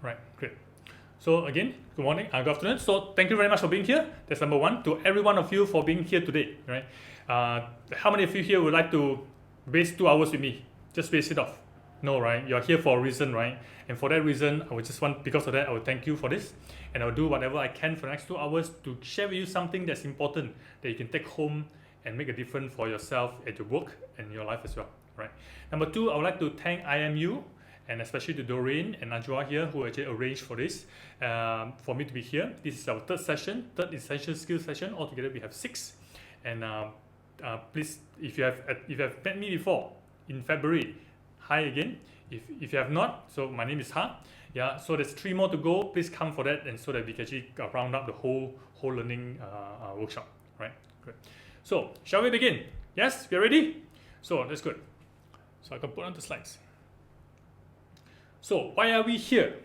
Right, great. So again, good morning, good afternoon. So thank you very much for being here. That's number one. To every one of you for being here today, right? How many of you here would like to waste 2 hours with me? Just waste it off. No, right? You're here for a reason, right? And for that reason, I would just want, because of that, I will thank you for this. And I'll do whatever I can for the next 2 hours to share with you something that's important that you can take home and make a difference for yourself at your work and your life as well, right? Number two, I would like to thank IMU and especially to Doreen and Najwa here who actually arranged for this, for me to be here. This is our third session, third essential skills session. Altogether we have 6. And please, if you have met me before in February, hi again. If you have not, so my name is Ha. Yeah, so there's 3 more to go. Please come for that, and so that we can actually round up the whole learning workshop. Right, good. So shall we begin? Yes, we are ready. So that's good. So I can put on the slides. So why are we here?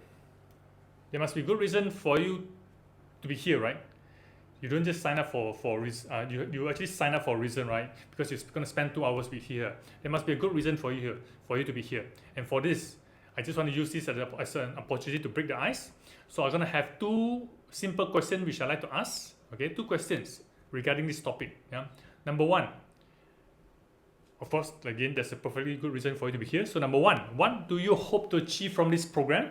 There must be a good reason for you to be here, right? You don't just sign up for you actually sign up for a reason, right? Because you're going to spend 2 hours with here. There must be a good reason for you here, for you to be here. And for this, I just want to use this as an opportunity to break the ice. So I'm going to have 2 simple questions which I like to ask. Okay, 2 questions regarding this topic. Yeah. Number 1. Of course, again, there's a perfectly good reason for you to be here. So number 1, what do you hope to achieve from this program?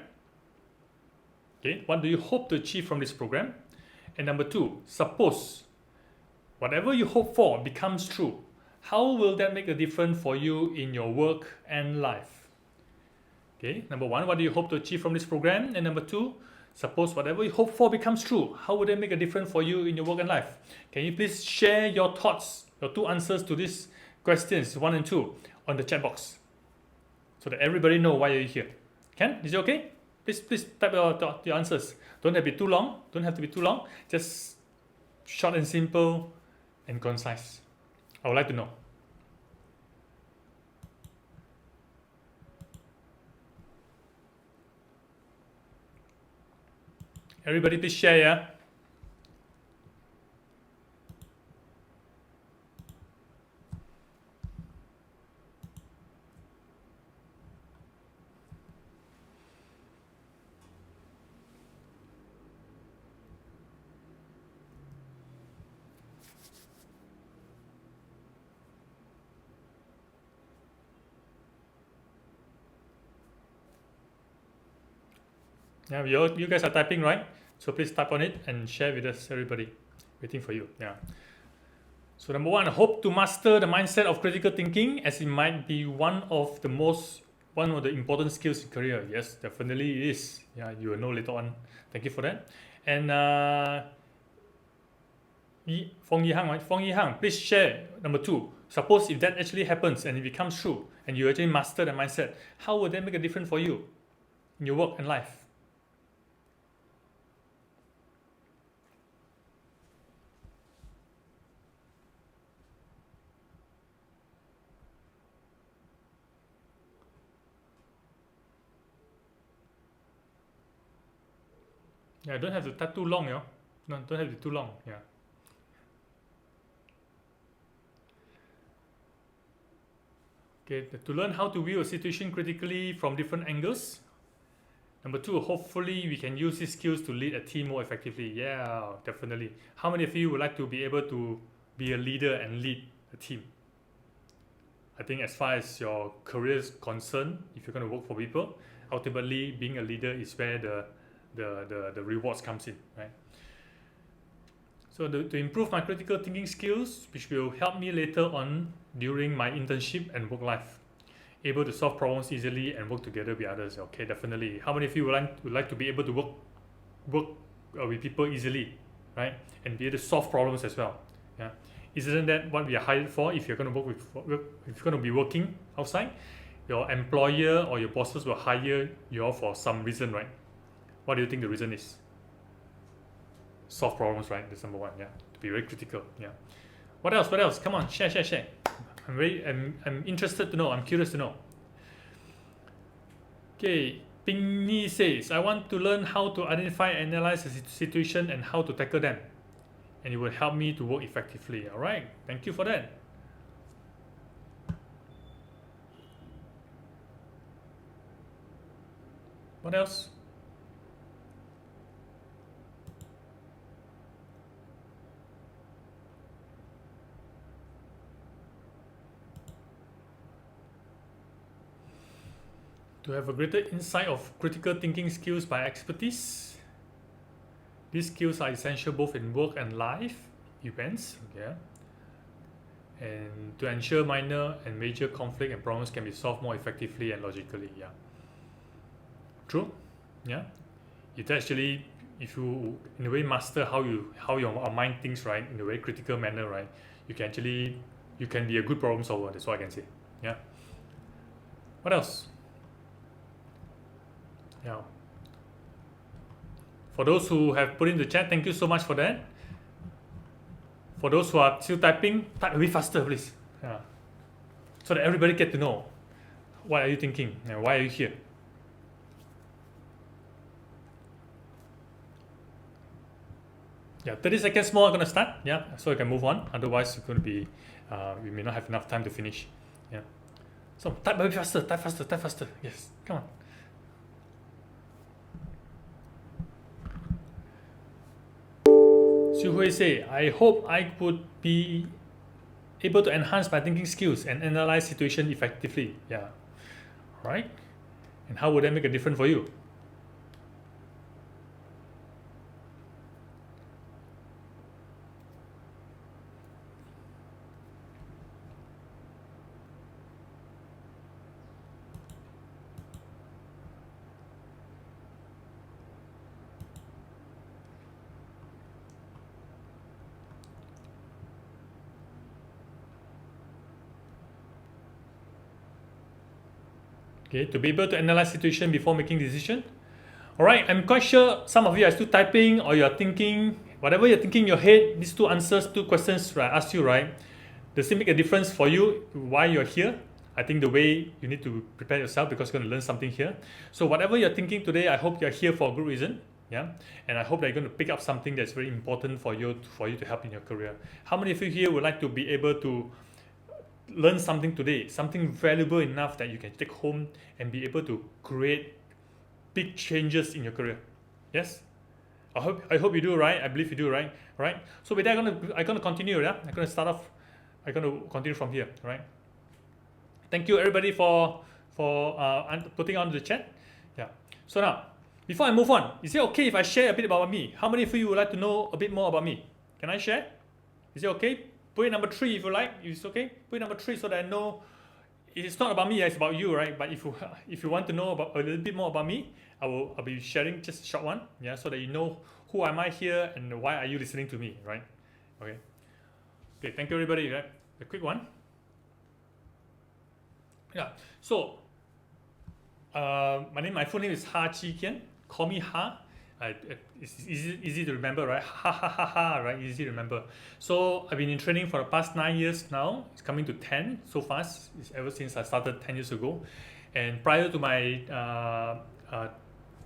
Okay, what do you hope to achieve from this program? And number 2, suppose whatever you hope for becomes true, how will that make a difference for you in your work and life? Okay, number 1, what do you hope to achieve from this program? And number 2, suppose whatever you hope for becomes true, how will that make a difference for you in your work and life? Can you please share your thoughts, your 2 answers to these questions 1 and 2 on the chat box, so that everybody know why you're here? Can? Is it okay? Please type your answers. Don't have to be too long. Don't have to be too long. Just short and simple and concise. I would like to know. Everybody please share, yeah? Yeah, you guys are typing, right? So please type on it and share with us, everybody. Waiting for you. Yeah. So number 1, hope to master the mindset of critical thinking, as it might be one of the important skills in career. Yes, definitely it is. Yeah, you will know later on. Thank you for that. And Fong Yihang, right? Fong Yihang, please share number 2. Suppose if that actually happens and it becomes true, and you actually master the mindset, how would that make a difference for you in your work and life? Yeah, don't have to type too long, you know. No, don't have to be too long. Yeah. Okay, to learn how to view a situation critically from different angles. Number 2, hopefully we can use these skills to lead a team more effectively. Yeah, definitely. How many of you would like to be able to be a leader and lead a team? I think as far as your career is concerned, if you're going to work for people, ultimately being a leader is where the rewards comes in, right? So to improve my critical thinking skills, which will help me later on during my internship and work life, able to solve problems easily and work together with others. Okay, definitely. How many of you would like to be able to work with people easily, right? And be able to solve problems as well. Yeah, isn't that what we are hired for? If you're going to if you're going to be working outside, your employer or your bosses will hire you for some reason, right? What do you think the reason is? Solve problems, right? That's number 1. Yeah, to be very critical. Yeah. What else? What else? Come on, share. I'm interested to know. I'm curious to know. Okay, Ping Ni says, I want to learn how to identify and analyze the situation and how to tackle them, and it will help me to work effectively. All right, thank you for that. What else? To have a greater insight of critical thinking skills by expertise. These skills are essential both in work and life events. Yeah. And to ensure minor and major conflict and problems can be solved more effectively and logically. Yeah. True. Yeah. It actually, if you in a way master how your mind thinks, right, in a very critical manner, right, you can be a good problem solver. That's all I can say. Yeah. What else? Yeah. For those who have put in the chat, thank you so much for that. For those who are still typing, type a bit faster, please. Yeah. So that everybody get to know what are you thinking and why are you here. Yeah, 30 seconds more. I'm gonna start. Yeah, so you can move on. Otherwise, it's gonna be we may not have enough time to finish. Yeah. So type a bit faster. Type faster. Type faster. Yes. Come on. Xu Hui say, I hope I would be able to enhance my thinking skills and analyze situation effectively. Yeah. Right. And how would that make a difference for you? Okay, to be able to analyze situation before making decision. All right, I'm quite sure some of you are still typing or you're thinking, whatever you're thinking in your head, these two questions I asked you, right? Does it make a difference for you why you're here? I think the way you need to prepare yourself because you're going to learn something here. So whatever you're thinking today, I hope you're here for a good reason. Yeah, and I hope that you're going to pick up something that's very important for you to help in your career. How many of you here would like to be able to learn something today, something valuable enough that you can take home and be able to create big changes in your career? Yes, I hope you do, right? I believe you do, right? Right. So with that, I'm gonna continue. Yeah, I'm gonna start off. I'm gonna continue from here. Right. Thank you everybody for putting on the chat. Yeah. So now, before I move on, is it okay if I share a bit about me? How many of you would like to know a bit more about me? Can I share? Is it okay? Put in number 3 if you like. It's okay. Put in number 3 so that I know it's not about me. It's about you, right? But if you want to know about a little bit more about me, I'll be sharing just a short one. Yeah, so that you know who am I here and why are you listening to me, right? Okay. Okay. Thank you everybody. Right? A quick one. Yeah. So, my full name is Ha Chi Kian. Call me Ha. It's easy to remember, right? Ha ha ha ha, right? Easy to remember. So I've been in training for the past 9 years now. It's coming to 10 so fast. It's ever since I started 10 years ago. And prior to my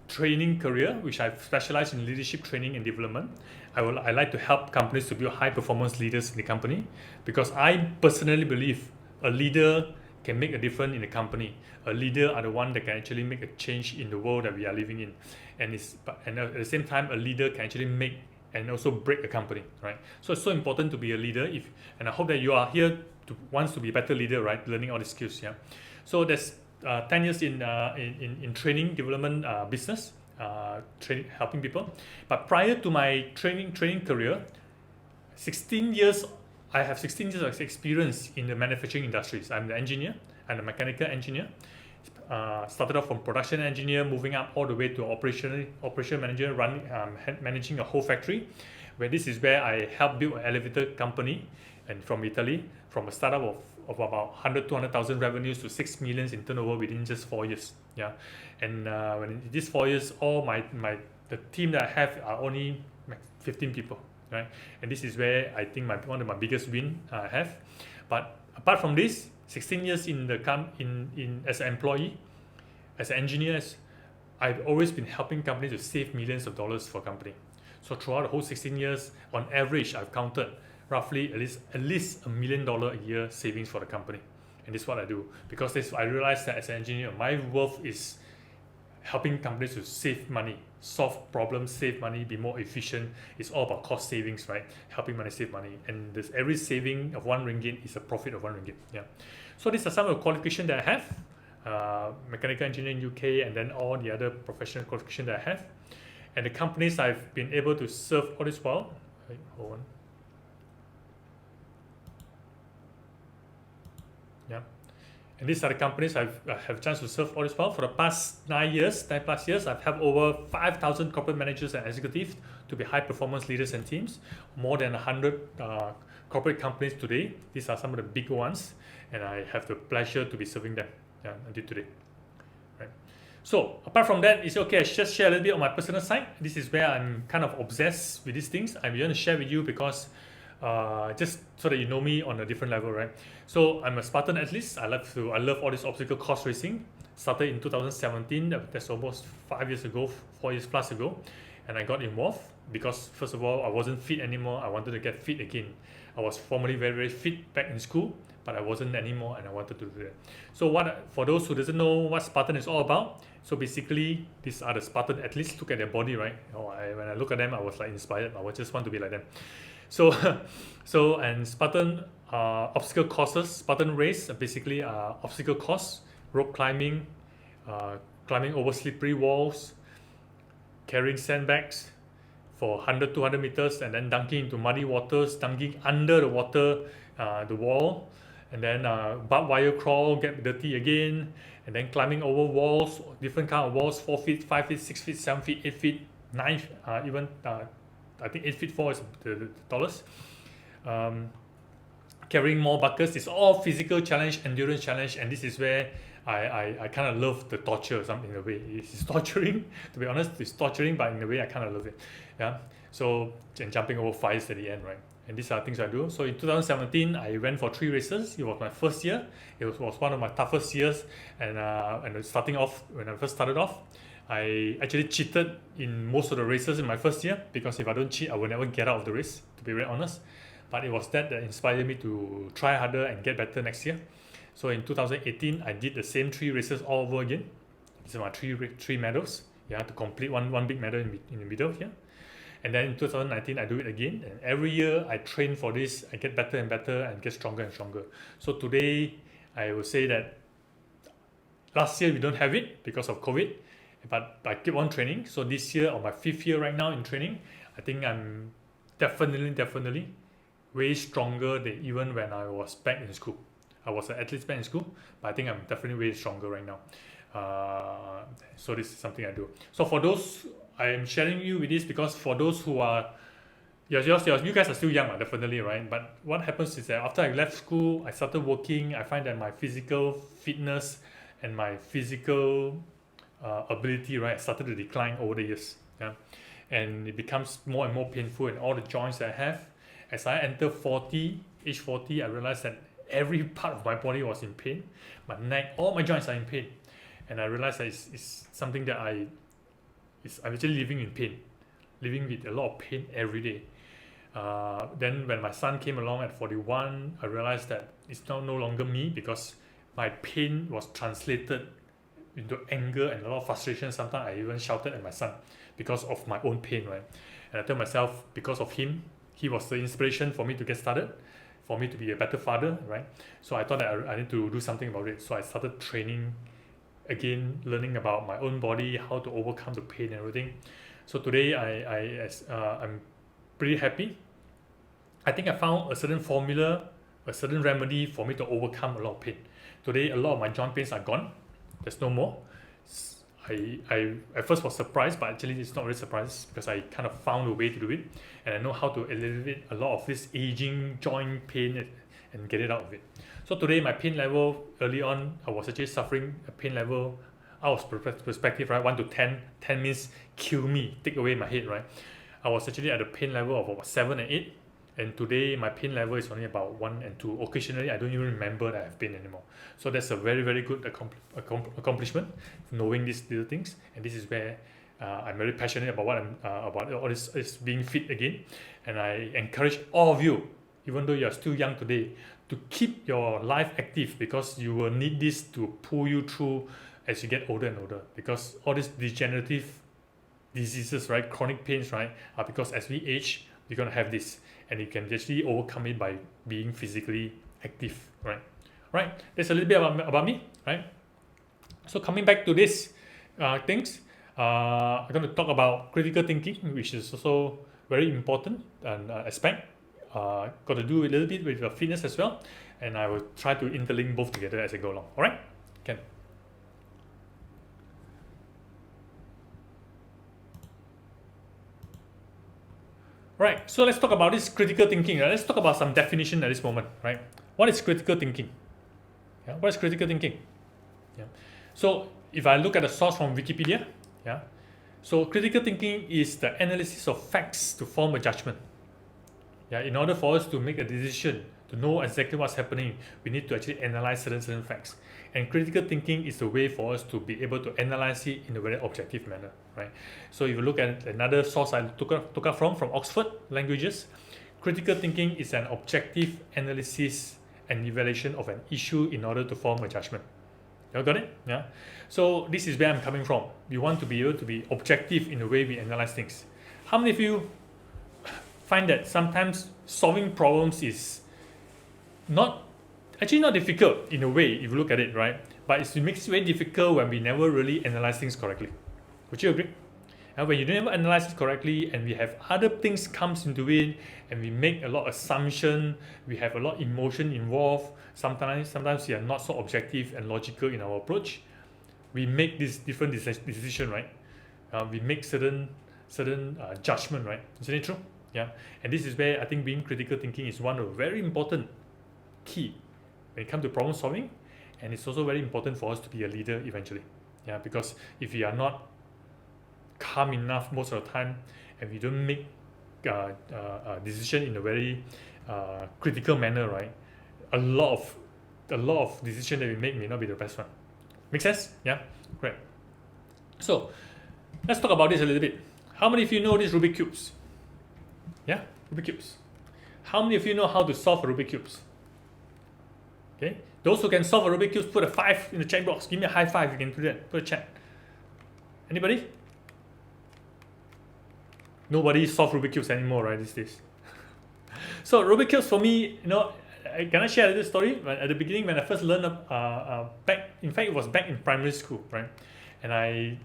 training career, which I've specialized in leadership training and development, I like to help companies to build high performance leaders in the company, because I personally believe a leader can make a difference in the company. A leader are the one that can actually make a change in the world that we are living in, and at the same time, a leader can actually make and also break a company, right? So it's so important to be a leader. And I hope that you are here wants to be a better leader, right? Learning all the skills, yeah. So there's 10 years in training development business, helping people. But prior to my training career, 16 years. I have 16 years of experience in the manufacturing industries. I'm the engineer. I'm a mechanical engineer. Started off from production engineer, moving up all the way to operation manager, managing a whole factory. Where this is where I helped build an elevator company, and from Italy, from a startup of about 200,000 revenues to 6 million in turnover within just 4 years. Yeah, and when in these 4 years, all the team that I have are only 15 people. Right, and this is where I think one of my biggest win I have. But apart from this, 16 years in as an employee, as an engineer, I've always been helping companies to save millions of dollars for a company. So throughout the whole 16 years, on average, I've counted roughly at least $1 million a year savings for the company. And this is what I do, because I realized that as an engineer, my worth is helping companies to save money, solve problems, save money, be more efficient. It's all about cost savings, right? Helping money save money, and every saving of 1 ringgit is a profit of 1 ringgit. Yeah. So these are some of the qualifications that I have. mechanical engineering UK, and then all the other professional qualifications that I have. And the companies I've been able to serve all this while, wait, hold on. Yeah. And these are the companies I have a chance to serve all this while. For the past 9 plus years, I've helped over 5,000 corporate managers and executives to be high performance leaders and teams. More than 100 corporate companies today. These are some of the big ones, and I have the pleasure to be serving them until today. Right. So apart from that, it's okay. I just share a little bit on my personal side. This is where I'm kind of obsessed with these things. I'm going to share with you because just so that you know me on a different level, right? So I'm a Spartan athlete. I love all this obstacle course racing. Started in 2017. That's almost 5 years ago, 4 years plus ago, and I got involved because first of all I wasn't fit anymore. I wanted to get fit again. I was formerly very, very fit back in school, but I wasn't anymore, and I wanted to do that. So for those who doesn't know what Spartan is all about, so basically these are the Spartan athletes. Look at their body, right? When I look at them, I was like inspired. I would just want to be like them. So and Spartan obstacle courses, Spartan race basically obstacle course, rope climbing, climbing over slippery walls, carrying sandbags for 100, 200 meters, and then dunking into muddy waters, dunking under the water, the wall, and then barbed wire crawl, get dirty again, and then climbing over walls, different kind of walls, 4 feet, 5 feet, 6 feet, 7 feet, 8 feet, 9, even I think 8 feet 4 is the tallest. Carrying more buckets. It's all physical challenge, endurance challenge, and this is where I kind of love the torture in a way. It's torturing, to be honest. It's torturing, but in a way I kind of love it. Yeah. So, and jumping over fires at the end, right? And these are things I do. So in 2017, I went for 3 races. It was my first year. It was one of my toughest years. And starting off, when I first started off, I actually cheated in most of the races in my first year, because if I don't cheat, I will never get out of the race, to be very honest. But it was that inspired me to try harder and get better next year. So in 2018, I did the same 3 races all over again. These are my three medals. Yeah, to complete one big medal in the middle here. And then in 2019, I do it again. And every year I train for this. I get better and better and get stronger and stronger. So today, I will say that last year we don't have it because of COVID, but I keep on training. So this year, on my 5th year right now in training, I think I'm definitely way stronger than even when I was back in school. I was an athlete back in school, but I think I'm definitely way stronger right now. So this is something I do. So for those, I am sharing you with this because for those who are, you guys are still young, definitely, right? But what happens is that after I left school, I started working. I find that my physical fitness and my physical ability, right, started to decline over the years. Yeah, and it becomes more and more painful, and all the joints that I have. As I enter age 40, I realized that every part of my body was in pain. My neck, all my joints are in pain. And I realized that it's something that I'm actually living in pain, living with a lot of pain every day. Then when my son came along at 41, I realized that it's now no longer me, because my pain was translated into anger and a lot of frustration. Sometimes I even shouted at my son because of my own pain, right? And I told myself, because of him, he was the inspiration for me to get started, for me to be a better father, right? So I thought that I need to do something about it. So I started training again, learning about my own body, how to overcome the pain and everything. So today I'm pretty happy. I think I found a certain formula, a certain remedy for me to overcome a lot of pain. Today, a lot of my joint pains are gone. There's no more. I at first was surprised, but actually it's not really surprised, because I kind of found a way to do it, and I know how to alleviate a lot of this aging joint pain and get it out of it. So today my pain level, early on I was actually suffering a pain level out of perspective, right? 1 to 10. 10 means kill me, take away my head, right? I was actually at a pain level of about 7 and 8, and today my pain level is only about 1 and 2. Occasionally I don't even remember that I have pain anymore. So that's a very, very good accomplishment, knowing these little things. And this is where I'm very passionate about what about all this is being fit again. And I encourage all of you, even though you are still young today, to keep your life active, because you will need this to pull you through as you get older and older. Because all these degenerative diseases, right, chronic pains, right, are because as we age, we're going to have this, and you can actually overcome it by being physically active, right? Right, that's a little bit about me, right? So coming back to this things, I'm going to talk about critical thinking, which is also very important and aspect. Got to do a little bit with fitness as well, and I will try to interlink both together as I go along. All right, can. Right, so let's talk about this critical thinking. Right? Let's talk about some definition at this moment. Right, what is critical thinking? Yeah, what is critical thinking? Yeah. So if I look at the source from Wikipedia, yeah, so critical thinking is the analysis of facts to form a judgment. Yeah, in order for us to make a decision, to know exactly what's happening, we need to actually analyze certain facts. And critical thinking is the way for us to be able to analyze it in a very objective manner, right? So if you look at another source I took up from Oxford Languages, critical thinking is an objective analysis and evaluation of an issue in order to form a judgment. You got it? Yeah. So this is where I'm coming from. We want to be able to be objective in the way we analyze things. How many of you find that sometimes solving problems is not difficult in a way if you look at it, right? But it makes it very difficult when we never really analyze things correctly. Would you agree? And when you never analyze it correctly and we have other things comes into it and we make a lot of assumption, we have a lot of emotion involved, sometimes we are not so objective and logical in our approach, we make this different decision, right? We make certain judgment, right? Isn't it true? Yeah. And this is where I think being critical thinking is one of the very important key when it comes to problem solving, and it's also very important for us to be a leader eventually. Yeah, because if we are not calm enough most of the time and we don't make a decision in a very critical manner, right, a lot of decision that we make may not be the best one. Make sense? Yeah, great. So let's talk about this a little bit. How many of you know these Rubiks cubes? Yeah, Rubiks cubes. How many of you know how to solve Rubiks cubes? Okay, those who can solve a Rubiks cube, put a 5 in the chat box. Give me a high five. You can do that. Put a chat. Anybody? Nobody solve Rubiks cubes anymore, right? These days. So Rubiks cubes for me, can I share a little story? At the beginning, when I first learned back, in fact, it was back in primary school, right? And I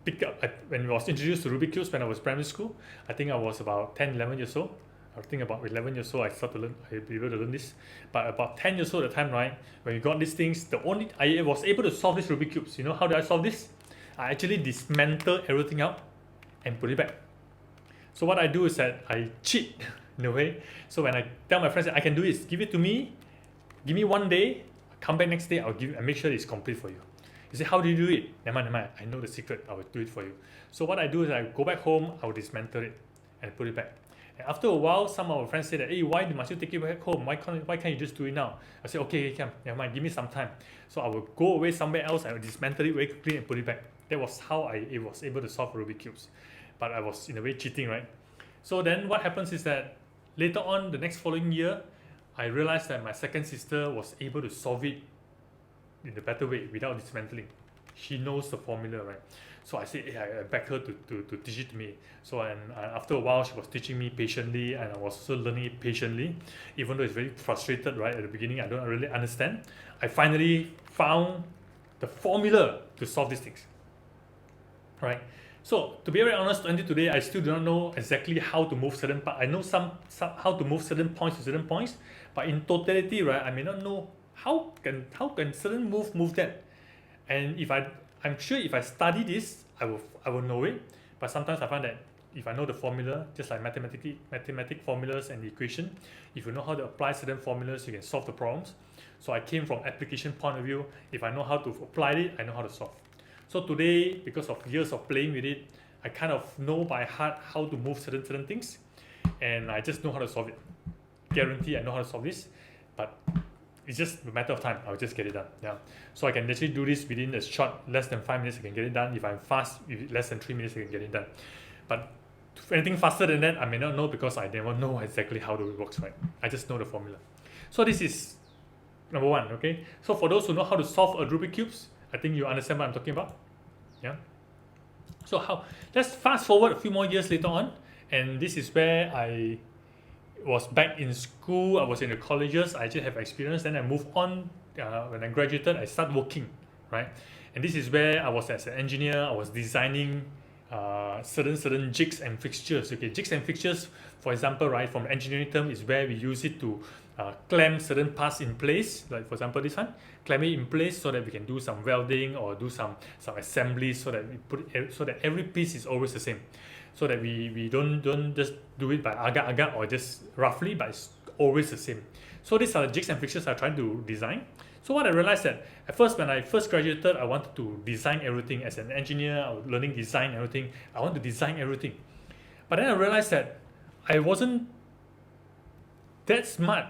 picked up when I was introduced to Rubiks cubes when I was primary school. I think I was about 10, 11 years old. I think about 11 years old, I started to learn, I be able to learn this. But about 10 years old at the time, right, when we got these things, I was able to solve these Rubiks cubes. You know how did I solve this? I actually dismantle everything out and put it back. So what I do is that I cheat in a way. So when I tell my friends that I can do this, give it to me, give me one day, come back next day, I'll make sure it's complete for you. You say, how do you do it? Never mind, I know the secret, I will do it for you. So what I do is I go back home, I will dismantle it and put it back. And after a while, some of our friends say that, hey, why must you take it back home? Why can't you just do it now? I say, okay, come, never mind, give me some time. So I will go away somewhere else, I will dismantle it very quickly and put it back. That was how I was able to solve Rubiks cubes. But I was in a way cheating, right? So then what happens is that later on, the next following year, I realized that my second sister was able to solve it in a better way without dismantling. She knows the formula, right? So I said, hey, I begged her to teach it to me. So and after a while, she was teaching me patiently, and I was also learning it patiently. Even though it's very frustrated, right? At the beginning, I don't really understand. I finally found the formula to solve these things, right? So to be very honest, until today, I still do not know exactly how to move certain parts. I know some how to move certain points to certain points, but in totality, right, I may not know how can certain move that. And I'm sure if I study this, I will know it. But sometimes I find that if I know the formula, just like mathematic formulas and equation, if you know how to apply certain formulas, you can solve the problems. So I came from application point of view. If I know how to apply it, I know how to solve. So today, because of years of playing with it, I kind of know by heart how to move certain things, and I just know how to solve it. Guarantee I know how to solve this, but it's just a matter of time. I'll just get it done. Yeah. So I can actually do this within a short, less than 5 minutes, I can get it done. If I'm fast, less than 3 minutes, I can get it done. But anything faster than that, I may not know because I never know exactly how it works, right? I just know the formula. So this is number one, okay? So for those who know how to solve a Rubiks cubes, I think you understand what I'm talking about. Yeah. So let's fast forward a few more years later on, and this is where I was back in school. I was in the colleges. I actually have experience. Then I moved on when I graduated, I started working, right? And this is where I was as an engineer. I was designing certain jigs and fixtures. Okay, jigs and fixtures, for example, right, from engineering term is where we use it to clamp certain parts in place. Like for example, this one, clamp it in place so that we can do some welding or do some assembly, so that we put it, so that every piece is always the same, so that we don't just do it by agak-agak or just roughly, but it's always the same. So these are the jigs and fixtures I'm trying to design. So what I realized that at first, when I first graduated, I wanted to design everything. As an engineer, I was learning design and everything. I want to design everything. But then I realized that I wasn't that smart.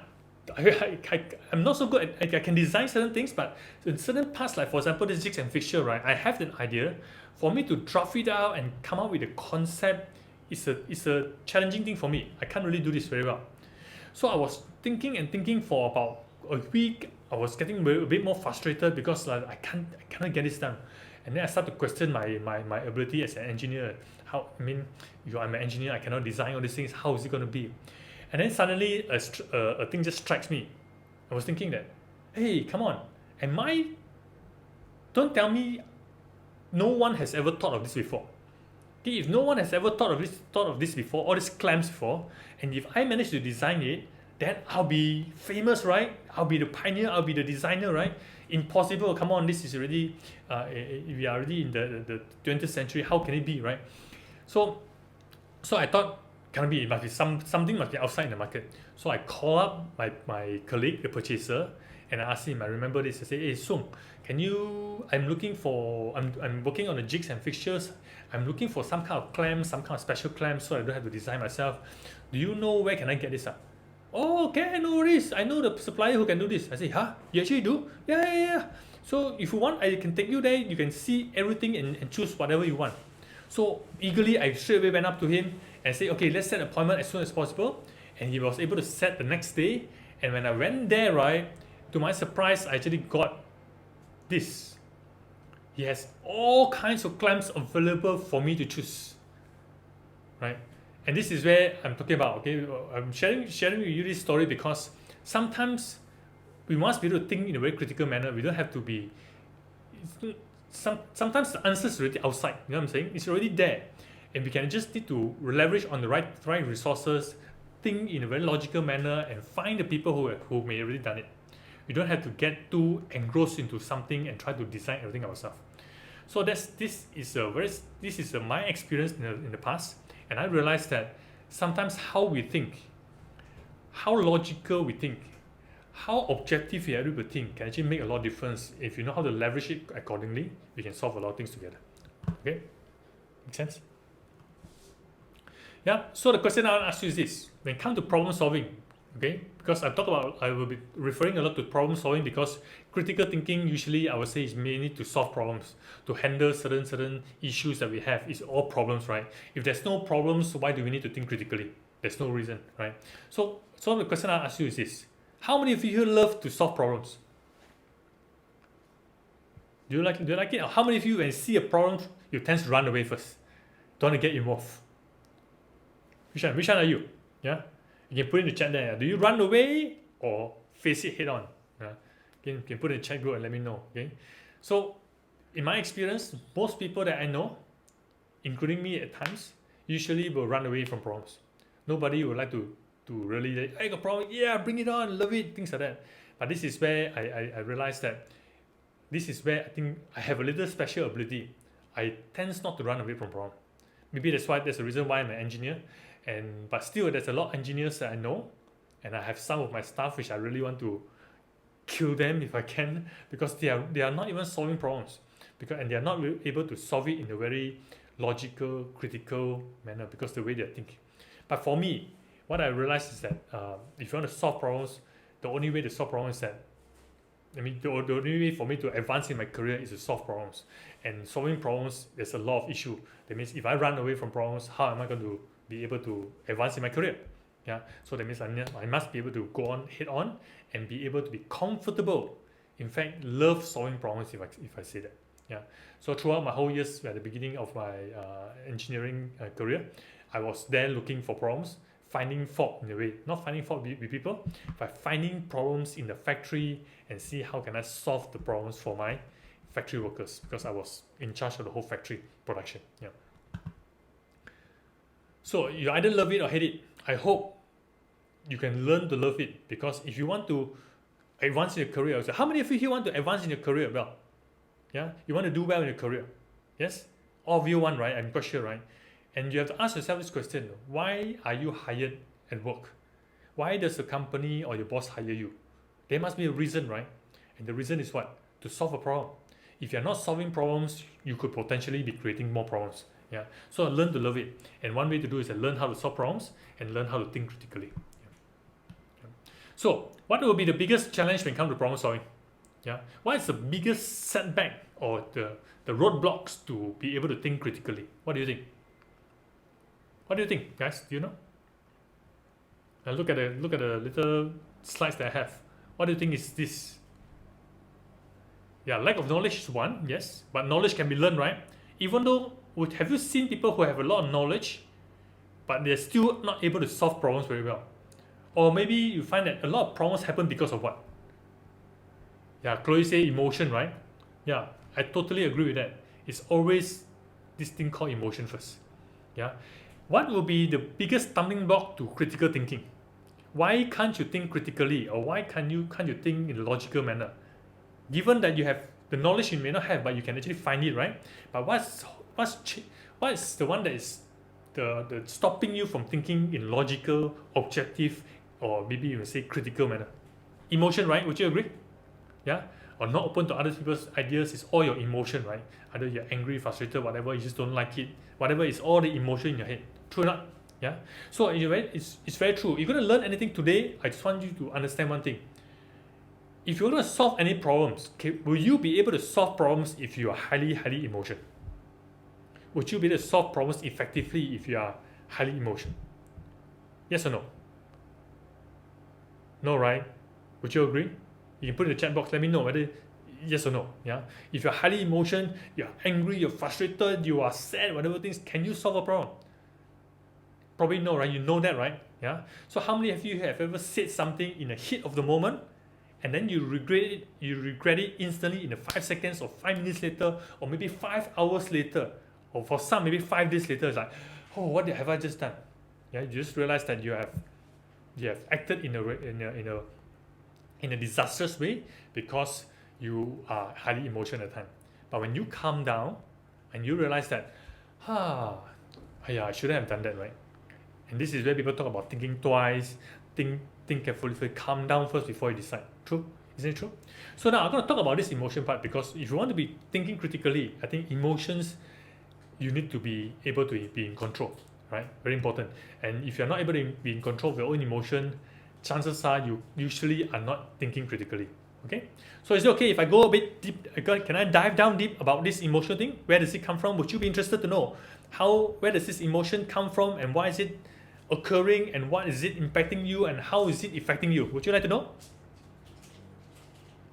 I'm not so good at, I can design certain things, but in certain parts, like for example, this jigs and fixture, right? I have an idea. For me to draft it out and come up with a concept, it's a challenging thing for me. I can't really do this very well. So I was thinking for about a week. I was getting a bit more frustrated because like, I cannot get this done. And then I start to question my ability as an engineer. I'm an engineer, I cannot design all these things. How is it going to be? And then suddenly a thing just strikes me. I was thinking that, hey, come on, don't tell me no one has ever thought of this before. Okay, if no one has ever thought of this before, all these clamps before, and if I manage to design it, then I'll be famous, right? I'll be the pioneer, I'll be the designer, right? Impossible, come on, this is already, we are already in the 20th century, how can it be, right? So I thought, cannot be, it must be something must be outside in the market. So I call up my colleague, the purchaser, and I asked him, I remember this, I said, hey Sung, I'm working on the jigs and fixtures, I'm looking for some kind of clamp, some kind of special clamp, so I don't have to design myself. Do you know where can I get this up? Oh, okay, no worries. I know the supplier who can do this. I say, huh? You actually do? Yeah. So if you want, I can take you there. You can see everything and choose whatever you want. So eagerly, I straight away went up to him and said, okay, let's set an appointment as soon as possible. And he was able to set the next day. And when I went there, right, to my surprise, I actually got this. He has all kinds of clamps available for me to choose, right? And this is where I'm talking about, okay? I'm sharing with you this story because sometimes we must be able to think in a very critical manner. We don't have to be... Sometimes the answer is already outside, you know what I'm saying? It's already there. And we can just need to leverage on the right resources, think in a very logical manner, and find the people who may have already done it. We don't have to get too engrossed into something and try to design everything ourselves. So this is my experience in the past. And I realized that sometimes how we think, how logical we think, how objective we are able to think can actually make a lot of difference. If you know how to leverage it accordingly, we can solve a lot of things together. Okay? Make sense? Yeah, so the question I want to ask you is this. When it comes to problem solving, okay, because I will be referring a lot to problem solving because critical thinking usually I would say is mainly to solve problems, to handle certain issues that we have. It's all problems, right? If there's no problems, why do we need to think critically? There's no reason, right? So the question I ask you is this. How many of you love to solve problems? Do you like it? Or how many of you, when you see a problem, you tend to run away first? Don't want to get involved. Which one are you? Yeah? You can put in the chat there. Do you run away or face it head on? You can put in the chat group and let me know. Okay. So, in my experience, most people that I know, including me at times, usually will run away from problems. Nobody would like to really, I got a problem, yeah, bring it on, love it, things like that. But this is where I realized that this is where I think I have a little special ability. I tend not to run away from problems. Maybe that's the reason why I'm an engineer. But still, there's a lot of engineers that I know, and I have some of my staff which I really want to kill them if I can, because they are not even solving problems, and they are not able to solve it in a very logical, critical manner because the way they're thinking. But for me, what I realized is that if you want to solve problems, the only way to solve problems is that the only way for me to advance in my career is to solve problems. And solving problems, there's a lot of issue. That means if I run away from problems, how am I going to be able to advance in my career? Yeah, so that means I must be able to go on head on and be able to be comfortable. In fact, love solving problems if I say that. Yeah. So throughout my whole years at the beginning of my engineering career, I was there looking for problems, finding fault in a way, not finding fault with people, but finding problems in the factory and see how can I solve the problems for my factory workers, because I was in charge of the whole factory production. Yeah. So you either love it or hate it. I hope you can learn to love it, because if you want to advance in your career, so how many of you here want to advance in your career? Well, yeah, you want to do well in your career. Yes, all of you want, right? I'm quite sure, right? And you have to ask yourself this question: why are you hired at work? Why does the company or your boss hire you? There must be a reason, right? And the reason is what? To solve a problem. If you're not solving problems, you could potentially be creating more problems. Yeah. So learn to love it. And one way to do is to learn how to solve problems and learn how to think critically. Yeah. So what will be the biggest challenge when it comes to problem solving? Yeah. What is the biggest setback or the roadblocks to be able to think critically? What do you think? What do you think, guys? Do you know? Now look at the little slides that I have. What do you think is this? Yeah, lack of knowledge is one, yes, but knowledge can be learned, right? Even though, have you seen people who have a lot of knowledge, but they're still not able to solve problems very well? Or maybe you find that a lot of problems happen because of what? Yeah, Chloe say emotion, right? Yeah, I totally agree with that. It's always this thing called emotion first. Yeah, what will be the biggest stumbling block to critical thinking? Why can't you think critically, or why can't you think in a logical manner? Given that you have the knowledge you may not have, but you can actually find it, right? But what's the one that is the stopping you from thinking in logical, objective, or maybe you would say critical manner? Emotion, right? Would you agree? Yeah? Or not open to other people's ideas is all your emotion, right? Either you're angry, frustrated, whatever, you just don't like it. Whatever is all the emotion in your head. True or not? Yeah? So it's very true. If you're going to learn anything today, I just want you to understand one thing. If you're going to solve any problems, okay, will you be able to solve problems if you are highly emotional? Would you be able to solve problems effectively if you are highly emotional? Yes or no? No, right? Would you agree? You can put in the chat box, let me know whether yes or no. Yeah. If you're highly emotional, you're angry, you're frustrated, you are sad, whatever things, can you solve a problem? Probably no, right? You know that, right? Yeah. So how many of you have ever said something in the heat of the moment, and then you regret it instantly in the 5 seconds or 5 minutes later, or maybe 5 hours later, or for some maybe 5 days later? It's like, oh, what have I just done? Yeah, you just realize that you have acted in a disastrous way because you are highly emotional at the time. But when you calm down and you realize that, I shouldn't have done that, right? And this is where people talk about thinking twice, think carefully, calm down first before you decide. True? Isn't it true? So now I'm going to talk about this emotion part, because if you want to be thinking critically, I think emotions, you need to be able to be in control, right? Very important. And if you're not able to be in control of your own emotion, chances are you usually are not thinking critically. Okay? So is it okay if I go a bit deep? Can I dive down deep about this emotional thing? Where does it come from? Would you be interested to know where does this emotion come from, and why is it occurring, and what is it impacting you, and how is it affecting you? Would you like to know?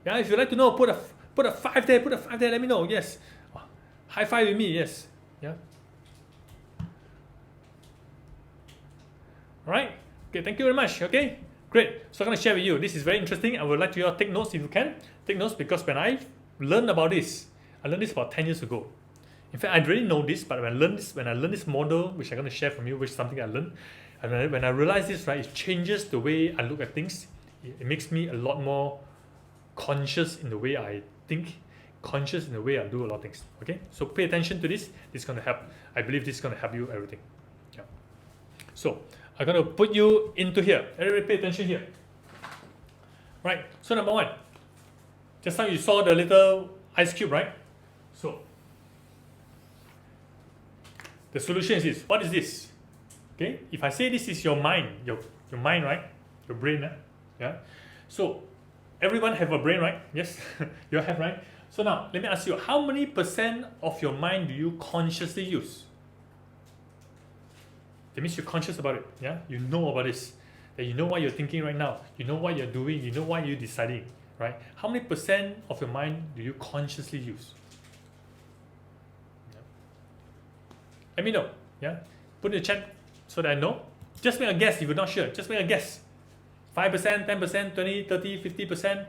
Yeah, if you'd like to know, put a 5 there, let me know. Yes. High five with me, yes. Yeah. Alright. Okay, thank you very much. Okay, great. So I'm going to share with you. This is very interesting. I would like you all take notes if you can. Take notes, because when I learned about this, I learned this about 10 years ago. In fact, I already know this, but when I learned this model, which I'm going to share from you, which is something I learned, and when I realized this, right, it changes the way I look at things. It makes me a lot more conscious in the way I think, conscious in the way I do a lot of things. Okay, so pay attention to this. This is going to help. I believe this is going to help you everything. Yeah. So I'm going to put you into here. Everybody pay attention here. Right. So number one, just now you saw the little ice cube, right? So the solution is this. What is this? Okay. If I say this is your mind, your mind, right? Your brain, yeah. So everyone have a brain, right? Yes, you have, right? So now let me ask you, how many % of your mind do you consciously use? That means you're conscious about it. Yeah, you know about this. That you know what you're thinking right now. You know what you're doing. You know what you're deciding, right? How many % of your mind do you consciously use? Yeah. Let me know. Yeah, put in the chat so that I know. Just make a guess if you're not sure. Just make a guess. 5%, 10%, 20, 30, 50%,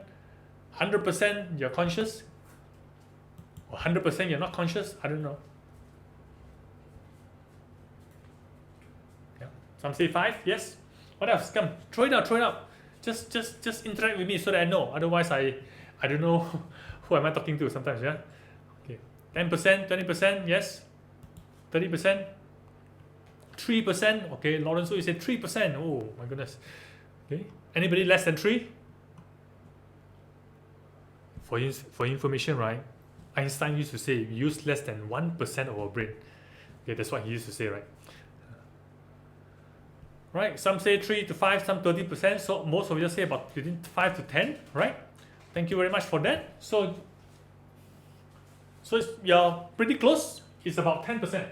100% you're conscious, or 100% you're not conscious. I don't know. Yeah. Some say 5. Yes. What else? Come, throw it out. Throw it out. Just interact with me so that I know. Otherwise, I don't know who am I talking to sometimes. Yeah. Okay. 10%, 20%. Yes. 30%. 3%. Okay. Lorenzo, you said 3%. Oh my goodness. Okay. Anybody less than 3? For information, right? Einstein used to say we use less than 1% of our brain. Okay, that's what he used to say, right? Right. Some say 3 to 5, some 30%. So most of you say about between 5 to 10, right? Thank you very much for that. So you're pretty close. It's about 10%.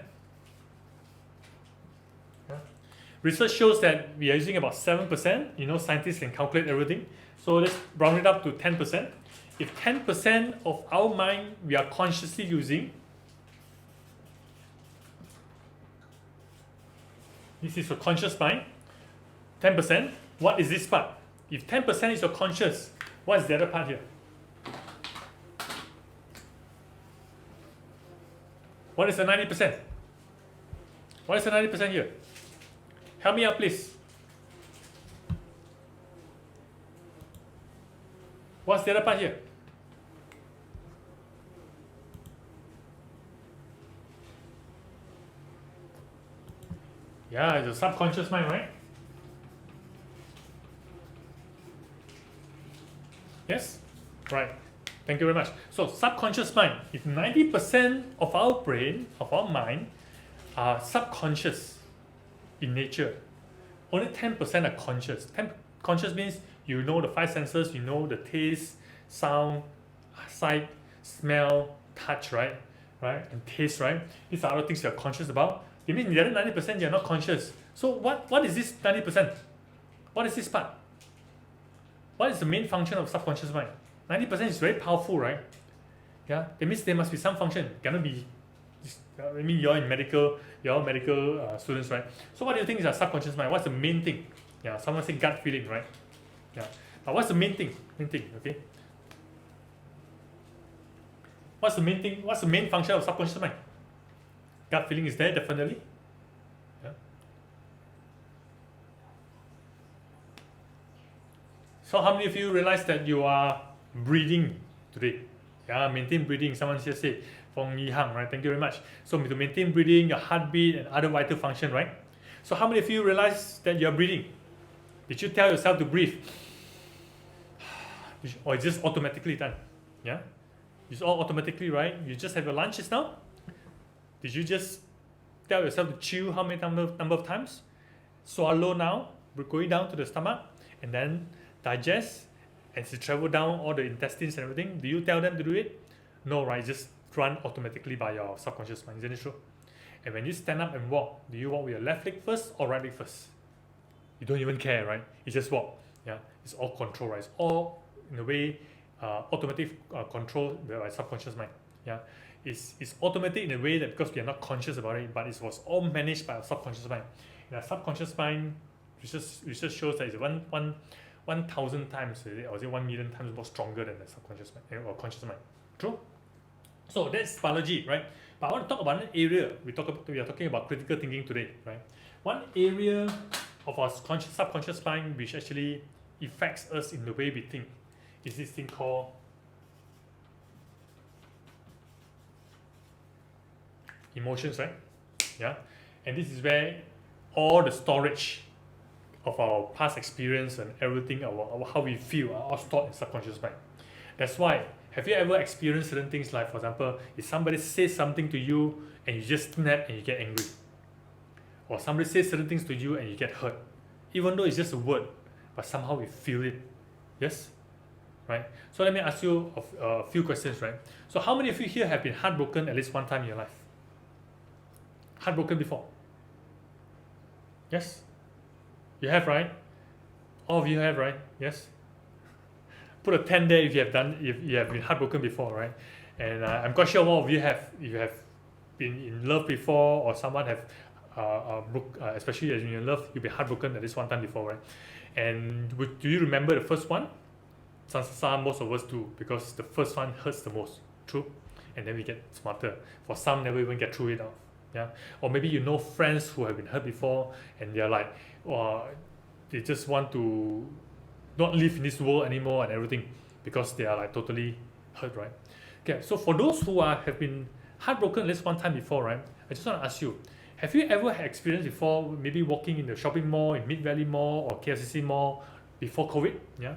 Research shows that we are using about 7%. You know, scientists can calculate everything. So let's round it up to 10%. If 10% of our mind we are consciously using, this is your conscious mind, 10%, what is this part? If 10% is your conscious, what is the other part here? What is the 90%? What is the 90% here? Help me out, please. What's the other part here? Yeah, it's a subconscious mind, right? Yes? Right. Thank you very much. So, subconscious mind. If 90% of our brain, of our mind, are subconscious in nature, only 10% are conscious. Conscious means you know the 5 senses, you know the taste, sound, sight, smell, touch, right? And taste, right? These are other things you're conscious about. You mean the other 90% you're not conscious. So what is this 90%? What is this part? What is the main function of subconscious mind? 90% is very powerful, right? Yeah, that means there must be some function. It cannot be. I mean, you're medical students, right? So what do you think is a subconscious mind? What's the main thing? Yeah, someone say gut feeling, right? Yeah, but what's the main thing? Okay. What's the main thing? What's the main function of subconscious mind? Gut feeling is there, definitely. Yeah. So how many of you realize that you are breathing today? Yeah, maintain breathing. Someone just say, Fong Yi Hang, right? Thank you very much. So to maintain breathing, your heartbeat and other vital function, right? So how many of you realize that you are breathing? Did you tell yourself to breathe? Or it's just automatically done? Yeah? It's all automatically, right? You just have your lunch just now? Did you just tell yourself to chew how many number of times? Swallow now, we're going down to the stomach, and then digest, and to travel down all the intestines and everything. Do you tell them to do it? No, right? Just run automatically by your subconscious mind. Isn't it true? And when you stand up and walk, do you walk with your left leg first or right leg first? You don't even care, right? You just walk. Yeah, it's all control, right? It's all in a way automatic control by subconscious mind. Yeah, it's automatic in a way that because we are not conscious about it, but it was all managed by our subconscious mind. And our subconscious mind research shows that it's 1,000 times, or is it 1 million times more stronger than the subconscious mind or conscious mind. True. So that's biology, right? But I want to talk about an area. We are talking about critical thinking today, right? One area of our subconscious mind which actually affects us in the way we think is this thing called emotions, right? Yeah, and this is where all the storage of our past experience and everything, how we feel, are all stored in subconscious mind. That's why, have you ever experienced certain things like, for example, if somebody says something to you and you just snap and you get angry, or somebody says certain things to you and you get hurt, even though it's just a word, but somehow we feel it. Yes, right? So let me ask you a few questions, right? So how many of you here have been heartbroken at least one time in your life? Heartbroken before? Yes, you have, right? All of you have, right? Yes. Put a 10 there if you have been heartbroken before, right? And I'm quite sure all of you have. You have been in love before, or someone have especially as in love, you'll be heartbroken at least one time before, right? And do you remember the first one? Some most of us do, because the first one hurts the most. True. And then we get smarter. For some, never even get through it out. Yeah. Or maybe you know friends who have been hurt before, and they're like, they just want to not live in this world anymore and everything, because they are like totally hurt, right? Okay. So for those who have been heartbroken at least one time before, right? I just want to ask you, have you ever had experience before, maybe walking in the shopping mall, in Mid Valley Mall or KLCC Mall before COVID? Yeah.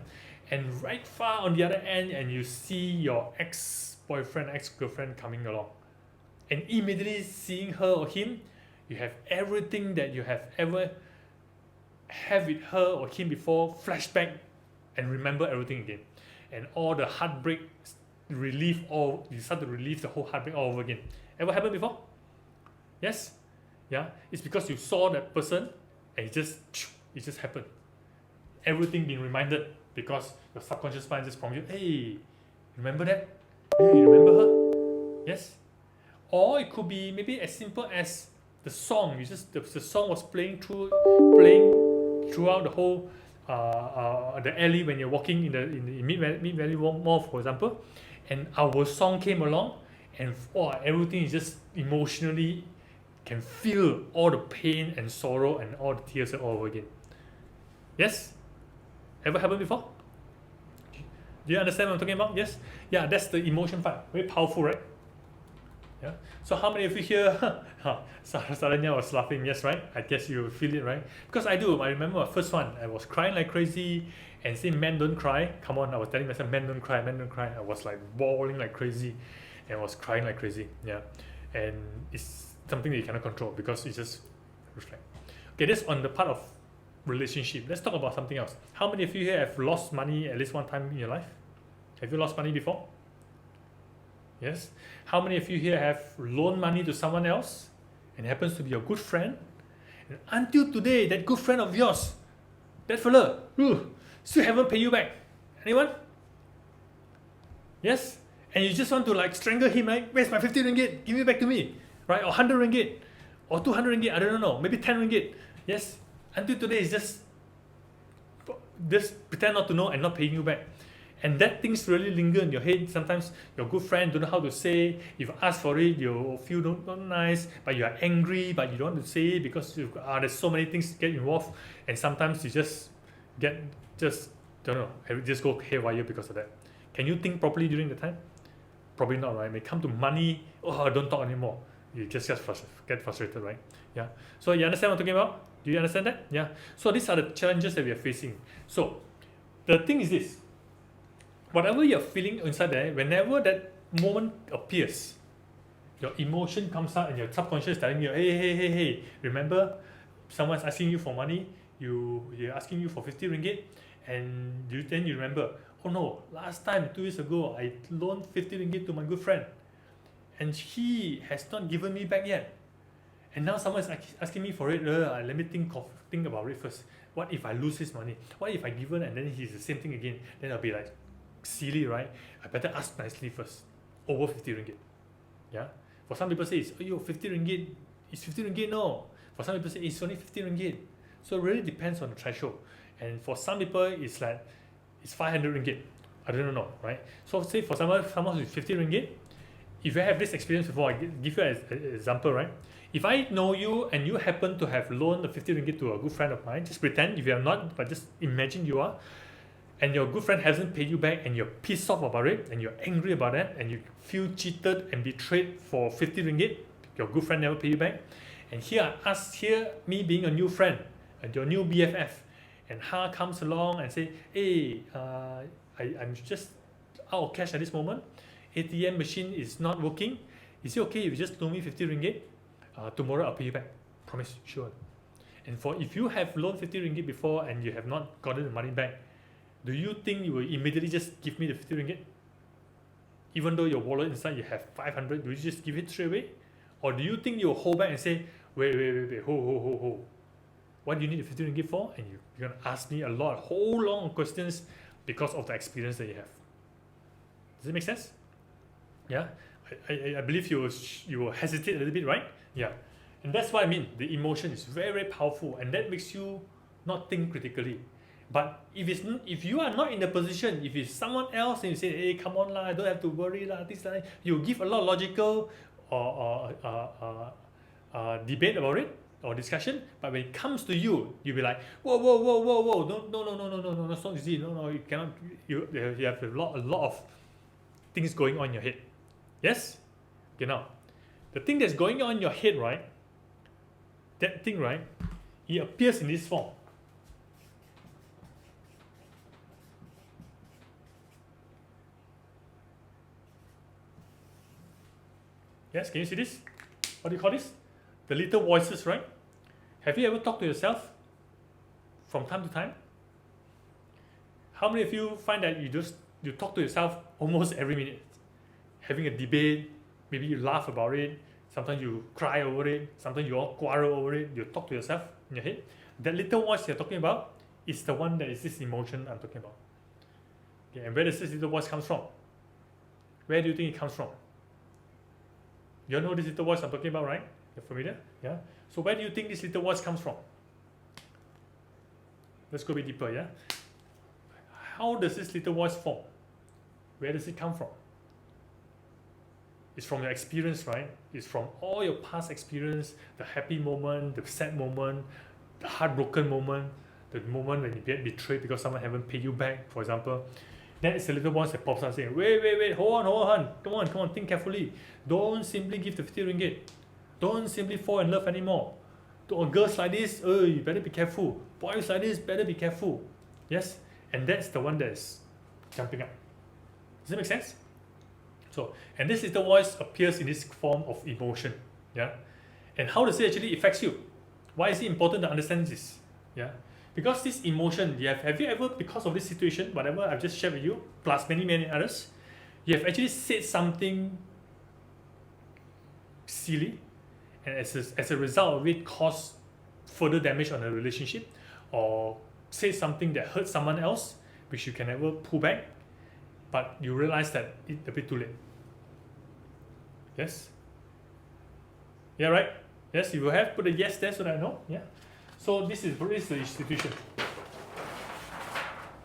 And right far on the other end, and you see your ex-boyfriend, ex-girlfriend coming along, and immediately seeing her or him, you have everything that you have ever have with her or him before flashback, and remember everything again, and all the heartbreak you start to relieve the whole heartbreak all over again. Ever happened before? Yes. Yeah. It's because you saw that person, and it just happened. Everything being reminded, because your subconscious mind just prompts you, hey, remember that? Hey, you remember her? Yes. Or it could be maybe as simple as the song. The song was playing throughout the whole the alley when you're walking in the Mid Valley Mall, for example, and our song came along, and everything is just emotionally can feel all the pain and sorrow and all the tears all over again. Yes. Ever happened before? Do you understand what I'm talking about? Yes? Yeah, that's the emotion part. Very powerful, right? Yeah. So how many of you here, Saranya was laughing, yes, right? I guess you feel it, right? Because I do. I remember my first one. I was crying like crazy and saying, men don't cry. Come on, I was telling myself, men don't cry, men don't cry. I was like bawling like crazy and I was crying like crazy. Yeah. And it's something that you cannot control because it's just reflect. Okay, that's on the part of relationship. Let's talk about something else. How many of you here have lost money at least one time in your life? Have you lost money before? Yes. How many of you here have loaned money to someone else and happens to be your good friend, and until today that good friend of yours, that fella, still haven't paid you back? Anyone? Yes. And you just want to like strangle him, like, where's my 50 ringgit? Give it back to me, right? Or 100 ringgit or 200 ringgit, I don't know, maybe 10 ringgit. Yes. Until today, it's just pretend not to know and not paying you back. And that things really linger in your head. Sometimes your good friend don't know how to say. If you ask for it, you feel not nice, but you are angry, but you don't want to say it because there's so many things to get involved. And sometimes you just don't know, just go haywire because of that. Can you think properly during the time? Probably not, right? When it comes to money, don't talk anymore. You just get frustrated, right? Yeah. So you understand what I'm talking about? Do you understand that? Yeah. So these are the challenges that we are facing. So the thing is this. Whatever you're feeling inside there, whenever that moment appears, your emotion comes out and your subconscious is telling you, hey, remember someone's asking you for money, you're asking you for 50 ringgit, and then you remember, oh no, last time 2 years ago I loaned 50 ringgit to my good friend and he has not given me back yet. And now someone is asking me for it. Let me think about it first. What if I lose his money? What if I give it and then he's the same thing again? Then I'll be like, silly, right? I better ask nicely first. Over 50 ringgit. Yeah. For some people say it's 50 ringgit. It's 50 ringgit. No. For some people say it's only 50 ringgit. So it really depends on the threshold. And for some people it's like it's 500 ringgit. I don't know, right? So say for someone with 50 ringgit, if you have this experience before, I give you an example, right? If I know you and you happen to have loaned the 50 ringgit to a good friend of mine, just pretend if you are not, but just imagine you are, and your good friend hasn't paid you back and you're pissed off about it and you're angry about that and you feel cheated and betrayed for 50 ringgit, your good friend never paid you back, and here me being a new friend and your new BFF, and Ha comes along and say, hey, I'm just out of cash at this moment, ATM machine is not working, is it okay if you just loan me 50 ringgit? Tomorrow I'll pay you back, promise, sure. And if you have loaned 50 ringgit before and you have not gotten the money back, do you think you will immediately just give me the 50 ringgit? Even though your wallet inside you have 500, do you just give it straight away? Or do you think you'll hold back and say, wait, hold. What do you need the 50 ringgit for? And you're going to ask me a whole long questions because of the experience that you have. Does it make sense? Yeah? I believe you will hesitate a little bit, right? Yeah. And that's what I mean. The emotion is very, very powerful, and that makes you not think critically. But if you are not in the position, if it's someone else and you say, hey, come on lah, don't have to worry lah, this like, you give a lot of logical or debate about it or discussion. But when it comes to you, you'll be like, whoa, whoa, whoa, whoa, whoa, no, that's not easy. No, you cannot. You have a lot of things going on in your head. Yes. Okay, now the thing that's going on in your head, right? That thing, right? It appears in this form. Yes, can you see this? What do you call this? The little voices, right? Have you ever talked to yourself from time to time? How many of you find that you talk to yourself almost every minute? Having a debate, maybe you laugh about it, sometimes you cry over it, sometimes you all quarrel over it, you talk to yourself in your head. That little voice you're talking about is the one that is this emotion I'm talking about. Okay, and where does this little voice come from? Where do you think it comes from? You all know this little voice I'm talking about, right? You're familiar? Yeah. So where do you think this little voice comes from? Let's go a bit deeper, yeah? How does this little voice form? Where does it come from? It's from your experience, right? It's from all your past experience, the happy moment, the sad moment, the heartbroken moment, the moment when you get betrayed because someone haven't paid you back, for example. Then it's a little voice that pops out saying, wait, hold on, come on, think carefully. Don't simply give the 50 ringgit. Don't simply fall in love anymore. To girls like this, you better be careful. Boys like this, better be careful. Yes? And that's the one that's jumping up. Does that make sense? So, and this little voice appears in this form of emotion. Yeah? And how does it actually affect you? Why is it important to understand this? Yeah? Because this emotion, have you ever, because of this situation, whatever I've just shared with you, plus many others, you have actually said something silly, and as a result of it caused further damage on a relationship, or say something that hurt someone else, which you can never pull back, but you realize that it's a bit too late. Yes? Yeah, right? Yes, you will have put a yes there so that I know. Yeah. So this is the institution.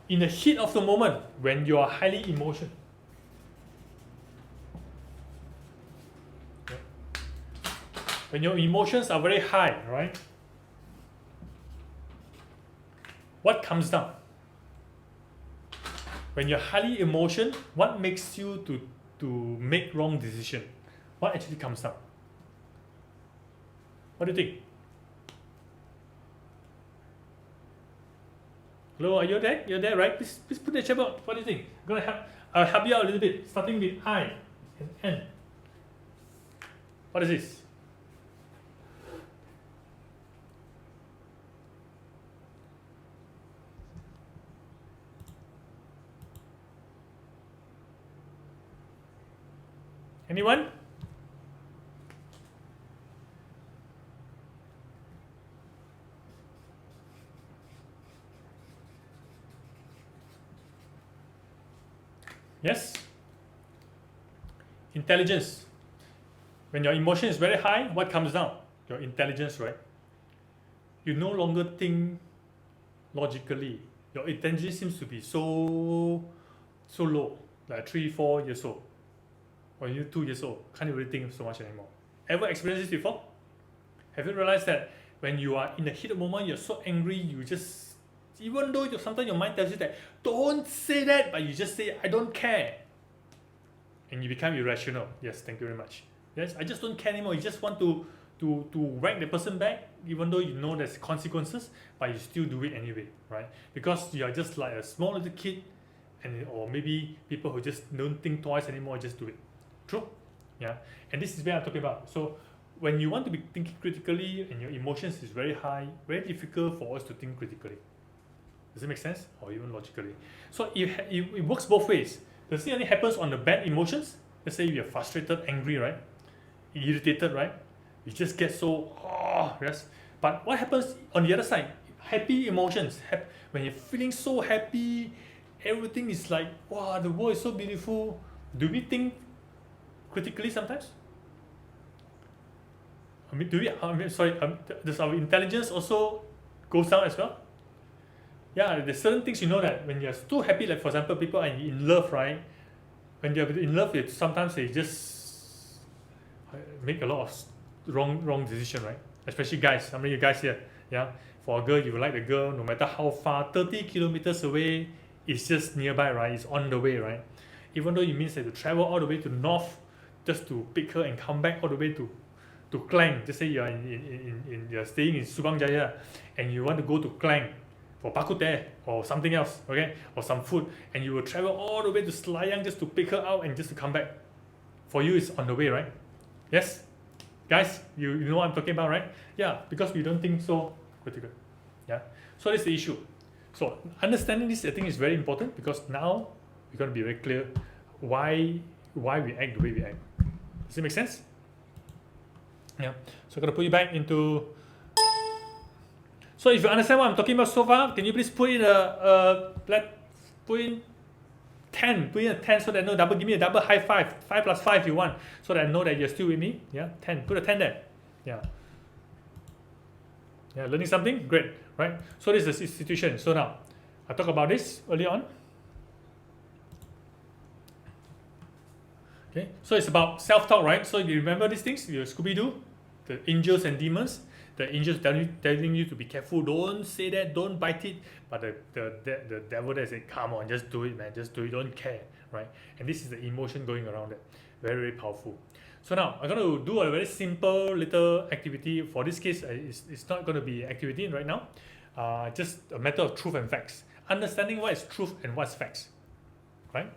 In the heat of the moment, when you are highly emotional, when your emotions are very high, right? What comes down? When you're highly emotional, what makes you to make wrong decision? What actually comes down? What do you think? Hello, are you there? You're there, right? Please put the chat out. What do you think? I'll help you out a little bit, starting with I and N. What is this? Anyone? Yes? Intelligence. When your emotion is very high, what comes down? Your intelligence, right? You no longer think logically. Your intelligence seems to be so low, like 3-4 years old, or you're 2 years old. Can't really think so much anymore. Ever experienced this before? Have you realized that when you are in the heat of the moment, you're so angry, you just, even though sometimes your mind tells you that, don't say that, but you just say, I don't care. And you become irrational. Yes, thank you very much. Yes, I just don't care anymore. You just want to whack the person back, even though you know there's consequences, but you still do it anyway, right? Because you are just like a small little kid, or maybe people who just don't think twice anymore, just do it. True? Yeah. And this is where I'm talking about. So when you want to be thinking critically and your emotions is very high, very difficult for us to think critically. Does it make sense? Or even logically? So it works both ways. Does it only happen on the bad emotions? Let's say you're frustrated, angry, right? Irritated, right? You just get so, yes. But what happens on the other side? Happy emotions. When you're feeling so happy, everything is like, wow, the world is so beautiful. Do we think critically sometimes? I mean, does our intelligence also goes down as well? Yeah, there's certain things you know that when you're too happy, like for example, people are in love, right? When you're in love, it sometimes they just make a lot of wrong decision, right? Especially guys. How many of you guys here? Yeah, for a girl, you like the girl no matter how far, 30 kilometers away, it's just nearby, right? It's on the way, right? Even though it means that to travel all the way to north just to pick her and come back all the way to Klang. Just say you're you're staying in Subang Jaya and you want to go to Klang for bak kut teh or something else, okay, or some food, and you will travel all the way to Selayang just to pick her out and just to come back. For you, it's on the way, right? Yes, guys, you know what I'm talking about, right? Yeah, because we don't think so critical. Yeah, so that's the issue. So understanding this, I think, is very important because now we're going to be very clear why we act the way we act. Does it make sense? Yeah. So I'm going to put you back into. So if you understand what I'm talking about so far, can you please put in put in 10, put in a 10 so that no double, give me a double high five, 5 plus 5 if you want, so that I know that you're still with me. Yeah, 10, put a 10 there. Yeah. Yeah, learning something? Great, right? So this is the situation. So now, I talked about this earlier on. Okay, so it's about self-talk, right? So you remember these things, your Scooby-Doo, the angels and demons. The angels telling you to be careful, don't say that, don't bite it. But the devil there saying, come on, just do it, man, just do it, don't care, right? And this is the emotion going around it. Very, very powerful. So now I'm going to do a very simple little activity. For this case, it's not going to be activity right now. Just a matter of truth and facts. Understanding what is truth and what's facts, right?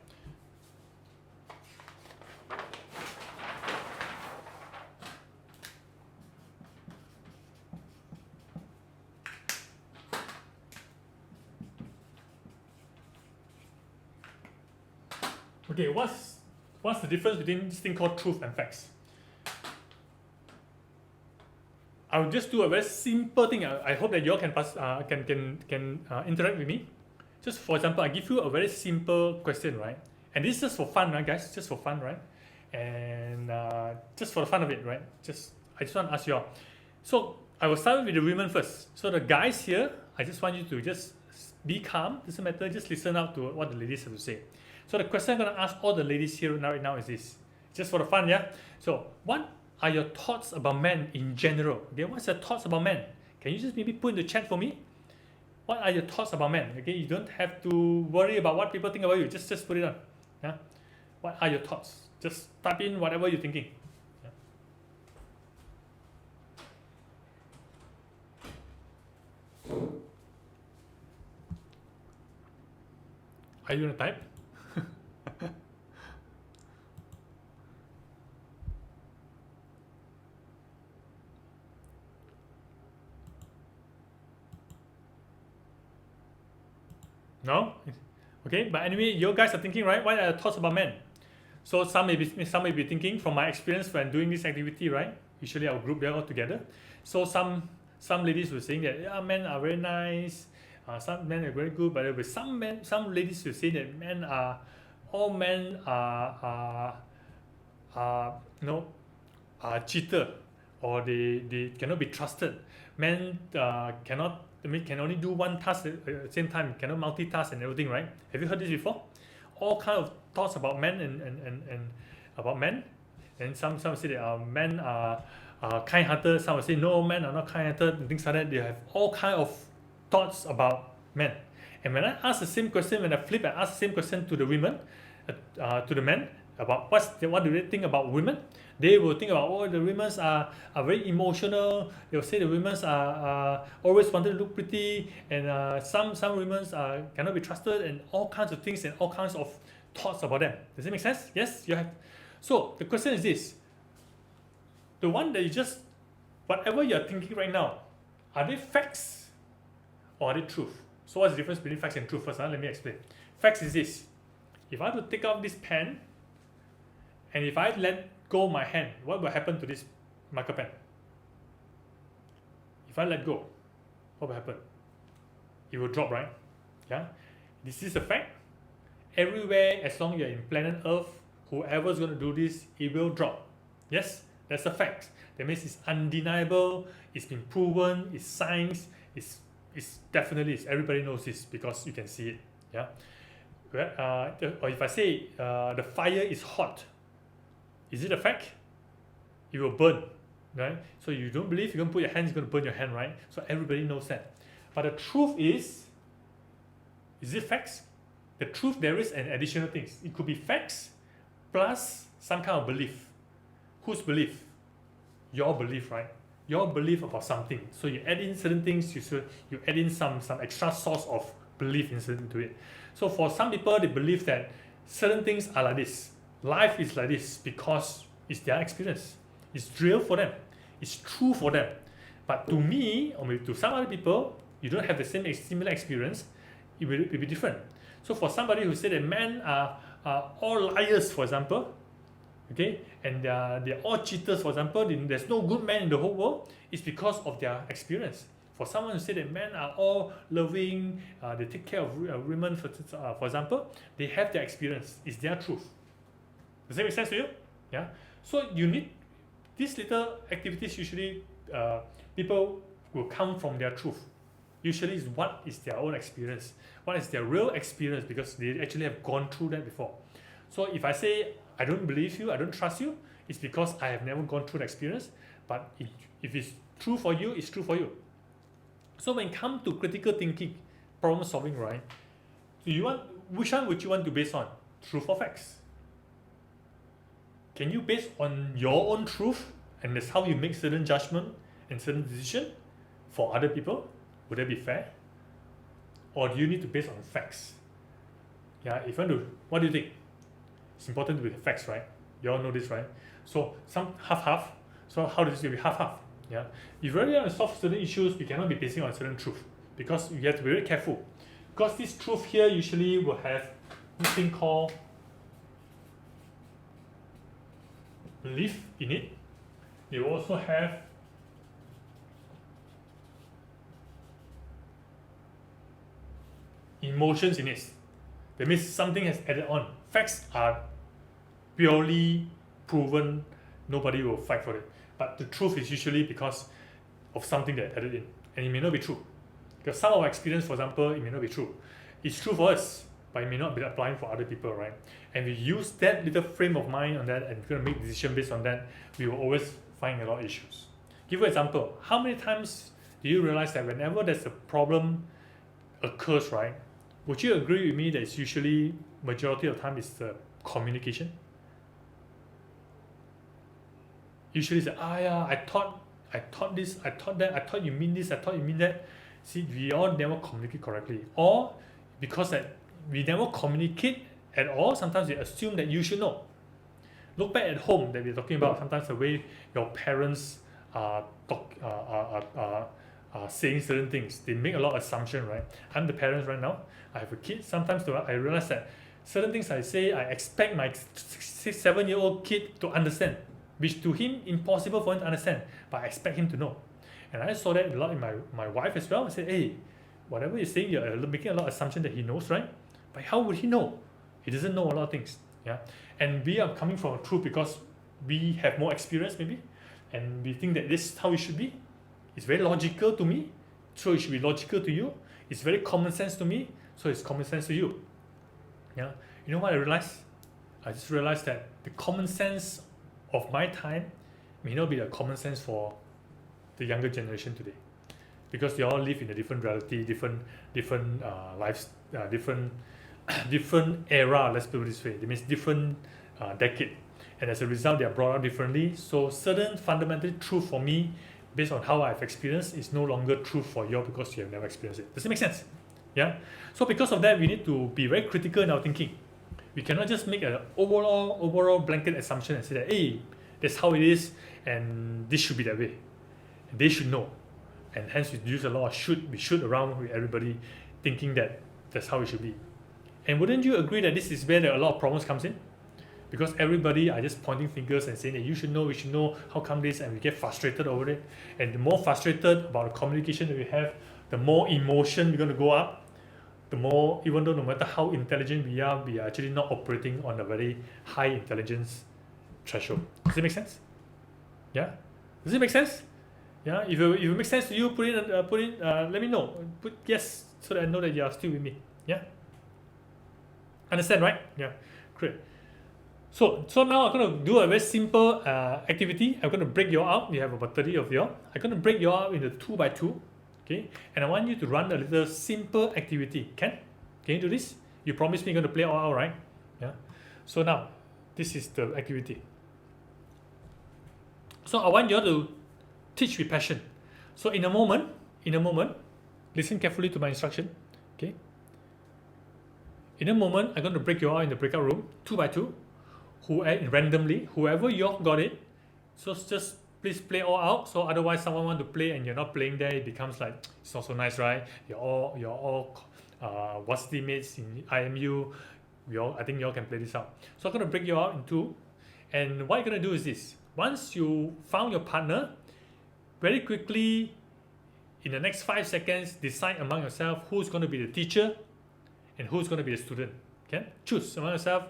Okay, what's the difference between this thing called truth and facts? I'll just do a very simple thing. I hope that you all can interact with me. Just for example, I give you a very simple question, right? And this is just for fun, right, guys? Just for fun, right? And just for the fun of it, right? I just want to ask you all. So I will start with the women first. So the guys here, I just want you to just be calm. Doesn't matter. Just listen out to what the ladies have to say. So the question I'm going to ask all the ladies here right now is this. Just for the fun, yeah? So what are your thoughts about men in general? Okay, what's your thoughts about men? Can you just maybe put in the chat for me? What are your thoughts about men? Okay, you don't have to worry about what people think about you. Just put it on. Yeah? What are your thoughts? Just type in whatever you're thinking. Yeah. Are you going to type? No? Okay, but anyway, you guys are thinking, right? What are your thoughts about men? So some may be thinking, from my experience when doing this activity, right? Usually I'll group them all together. So some ladies were saying that, yeah, men are very nice. Some men are very good, but some ladies will say that all men are cheater, or they cannot be trusted. Men can only do one task at the same time, cannot multitask and everything, right? Have you heard this before? All kind of thoughts about men and about men. And some say that men are kind-hearted. Some will say no, men are not kind-hearted and things like that. They have all kind of thoughts about men. And when I ask the same question, when I flip and ask the same question to the women, to the men, about what do they think about women, they will think about, the women are very emotional. They will say the women are always wanted to look pretty, and some women cannot be trusted, and all kinds of things and all kinds of thoughts about them. Does it make sense? Yes, you have. So the question is this: the one that you just, whatever you are thinking right now, are they facts or are they truth? So what's the difference between facts and truth? First, let me explain. Facts is this: if I have to take out this pen, and if I let go my hand, what will happen to this marker pen? If I let go, what will happen? It will drop, right? Yeah. This is a fact. Everywhere, as long as you're in planet Earth, whoever's going to do this, it will drop. Yes, That's a fact. That means it's undeniable, it's been proven, it's science, it's definitely, everybody knows this because you can see it. Yeah. Or if I say the fire is hot, is it a fact? It will burn, right? So you don't believe, you're going to put your hand, it's going to burn your hand, right? So everybody knows that. But the truth is it facts? The truth, there is an additional things. It could be facts plus some kind of belief. Whose belief? Your belief, right? Your belief about something. So you add in certain things, you add in some extra source of belief into it. So for some people, they believe that certain things are like this. Life is like this because it's their experience. It's real for them. It's true for them. But to me, or maybe to some other people, you don't have the same similar experience, it will be different. So for somebody who said that men are all liars, for example, okay, and they're all cheaters, for example, there's no good man in the whole world, it's because of their experience. For someone who said that men are all loving, they take care of women, for example, they have their experience. It's their truth. Does that make sense to you? Yeah. So you need these little activities. Usually, people will come from their truth. Usually, is what is their own experience, what is their real experience, because they actually have gone through that before. So if I say I don't believe you, I don't trust you, it's because I have never gone through the experience. But if it's true for you, it's true for you. So when it comes to critical thinking, problem solving, right? Which one would you want to base on? Truth or facts? Can you base on your own truth, and that's how you make certain judgment and certain decision for other people? Would that be fair? Or do you need to base on facts? Yeah, if you want to, what do you think? It's important to be facts, right? You all know this, right? So some half-half. So how does it be half-half? Yeah. If you really want to solve certain issues, we cannot be basing on certain truth, because you have to be very careful. Because this truth here usually will have this thing called belief in it. They will also have emotions in it. That means something has added on. Facts are purely proven, nobody will fight for it. But the truth is usually because of something that added in, and it may not be true. Because some of our experience, for example, it may not be true. It's true for us, but it may not be applying for other people, right? And we use that little frame of mind on that, and we're going to make decisions based on that, we will always find a lot of issues. Give you an example. How many times do you realize that whenever there's a problem occurs, right, would you agree with me that it's usually, majority of the time, is the communication? Usually it's yeah, I thought this, I thought that, I thought you mean this, I thought you mean that. See, we all never communicate correctly. Or because that we never communicate at all, sometimes we assume that you should know. Look back at home that we're talking about, sometimes the way your parents are saying certain things, they make a lot of assumptions, right? I'm the parents right now, I have a kid. Sometimes I realize that certain things I say, I expect my 6-7-year-old kid to understand, which to him impossible for him to understand, but I expect him to know. And I saw that a lot in my wife as well. I said, hey, whatever you're saying, you're making a lot of assumption that he knows, right? But how would he know? He doesn't know a lot of things. Yeah. And we are coming from a truth because we have more experience maybe, and we think that this is how it should be. It's very logical to me, so it should be logical to you. It's very common sense to me, so it's common sense to you. Yeah. You know what I realized? I just realized that the common sense of my time may not be the common sense for the younger generation today, because they all live in a different reality, different lives, different era. Let's put it this way. It means different decade, and as a result, they are brought up differently. So certain fundamental truth for me, based on how I've experienced, is no longer true for you because you have never experienced it. Does it make sense? Yeah. So because of that, we need to be very critical in our thinking. We cannot just make an overall blanket assumption and say that, hey, that's how it is, and this should be that way. And they should know. And hence we use a lot of should, we should around with everybody, thinking that that's how it should be. And wouldn't you agree that this is where a lot of problems comes in? Because everybody are just pointing fingers and saying that you should know, we should know, how come this, and we get frustrated over it. And the more frustrated about the communication that we have, the more emotion we're going to go up. The more, even though no matter how intelligent we are actually not operating on a very high intelligence threshold. Does it make sense? Yeah, does it make sense? Yeah, if it makes sense to you, let me know. Put yes so that I know that you are still with me. Yeah, understand, right? Yeah, great. So now I'm gonna do a very simple activity. I'm gonna break you all out. You have about 30 of you. I'm gonna break you all out into 2 by 2. Okay, and I want you to run a little simple activity. Can you do this? You promised me you're gonna play all out, right? Yeah. So now, this is the activity. So I want you all to teach with passion. So in a moment, listen carefully to my instruction. Okay. In a moment, I'm going to break you all in the breakout room, 2 by 2. Randomly, whoever you all got it. So just please play all out. So otherwise, someone want to play and you're not playing there, it becomes like it's not so nice, right? You're all varsity mates in IMU. I think you all can play this out. So I'm going to break you out in 2. And what you're going to do is this. Once you found your partner, very quickly, in the next 5 seconds, decide among yourself who's going to be the teacher and who's going to be the student. Okay? Choose among yourself,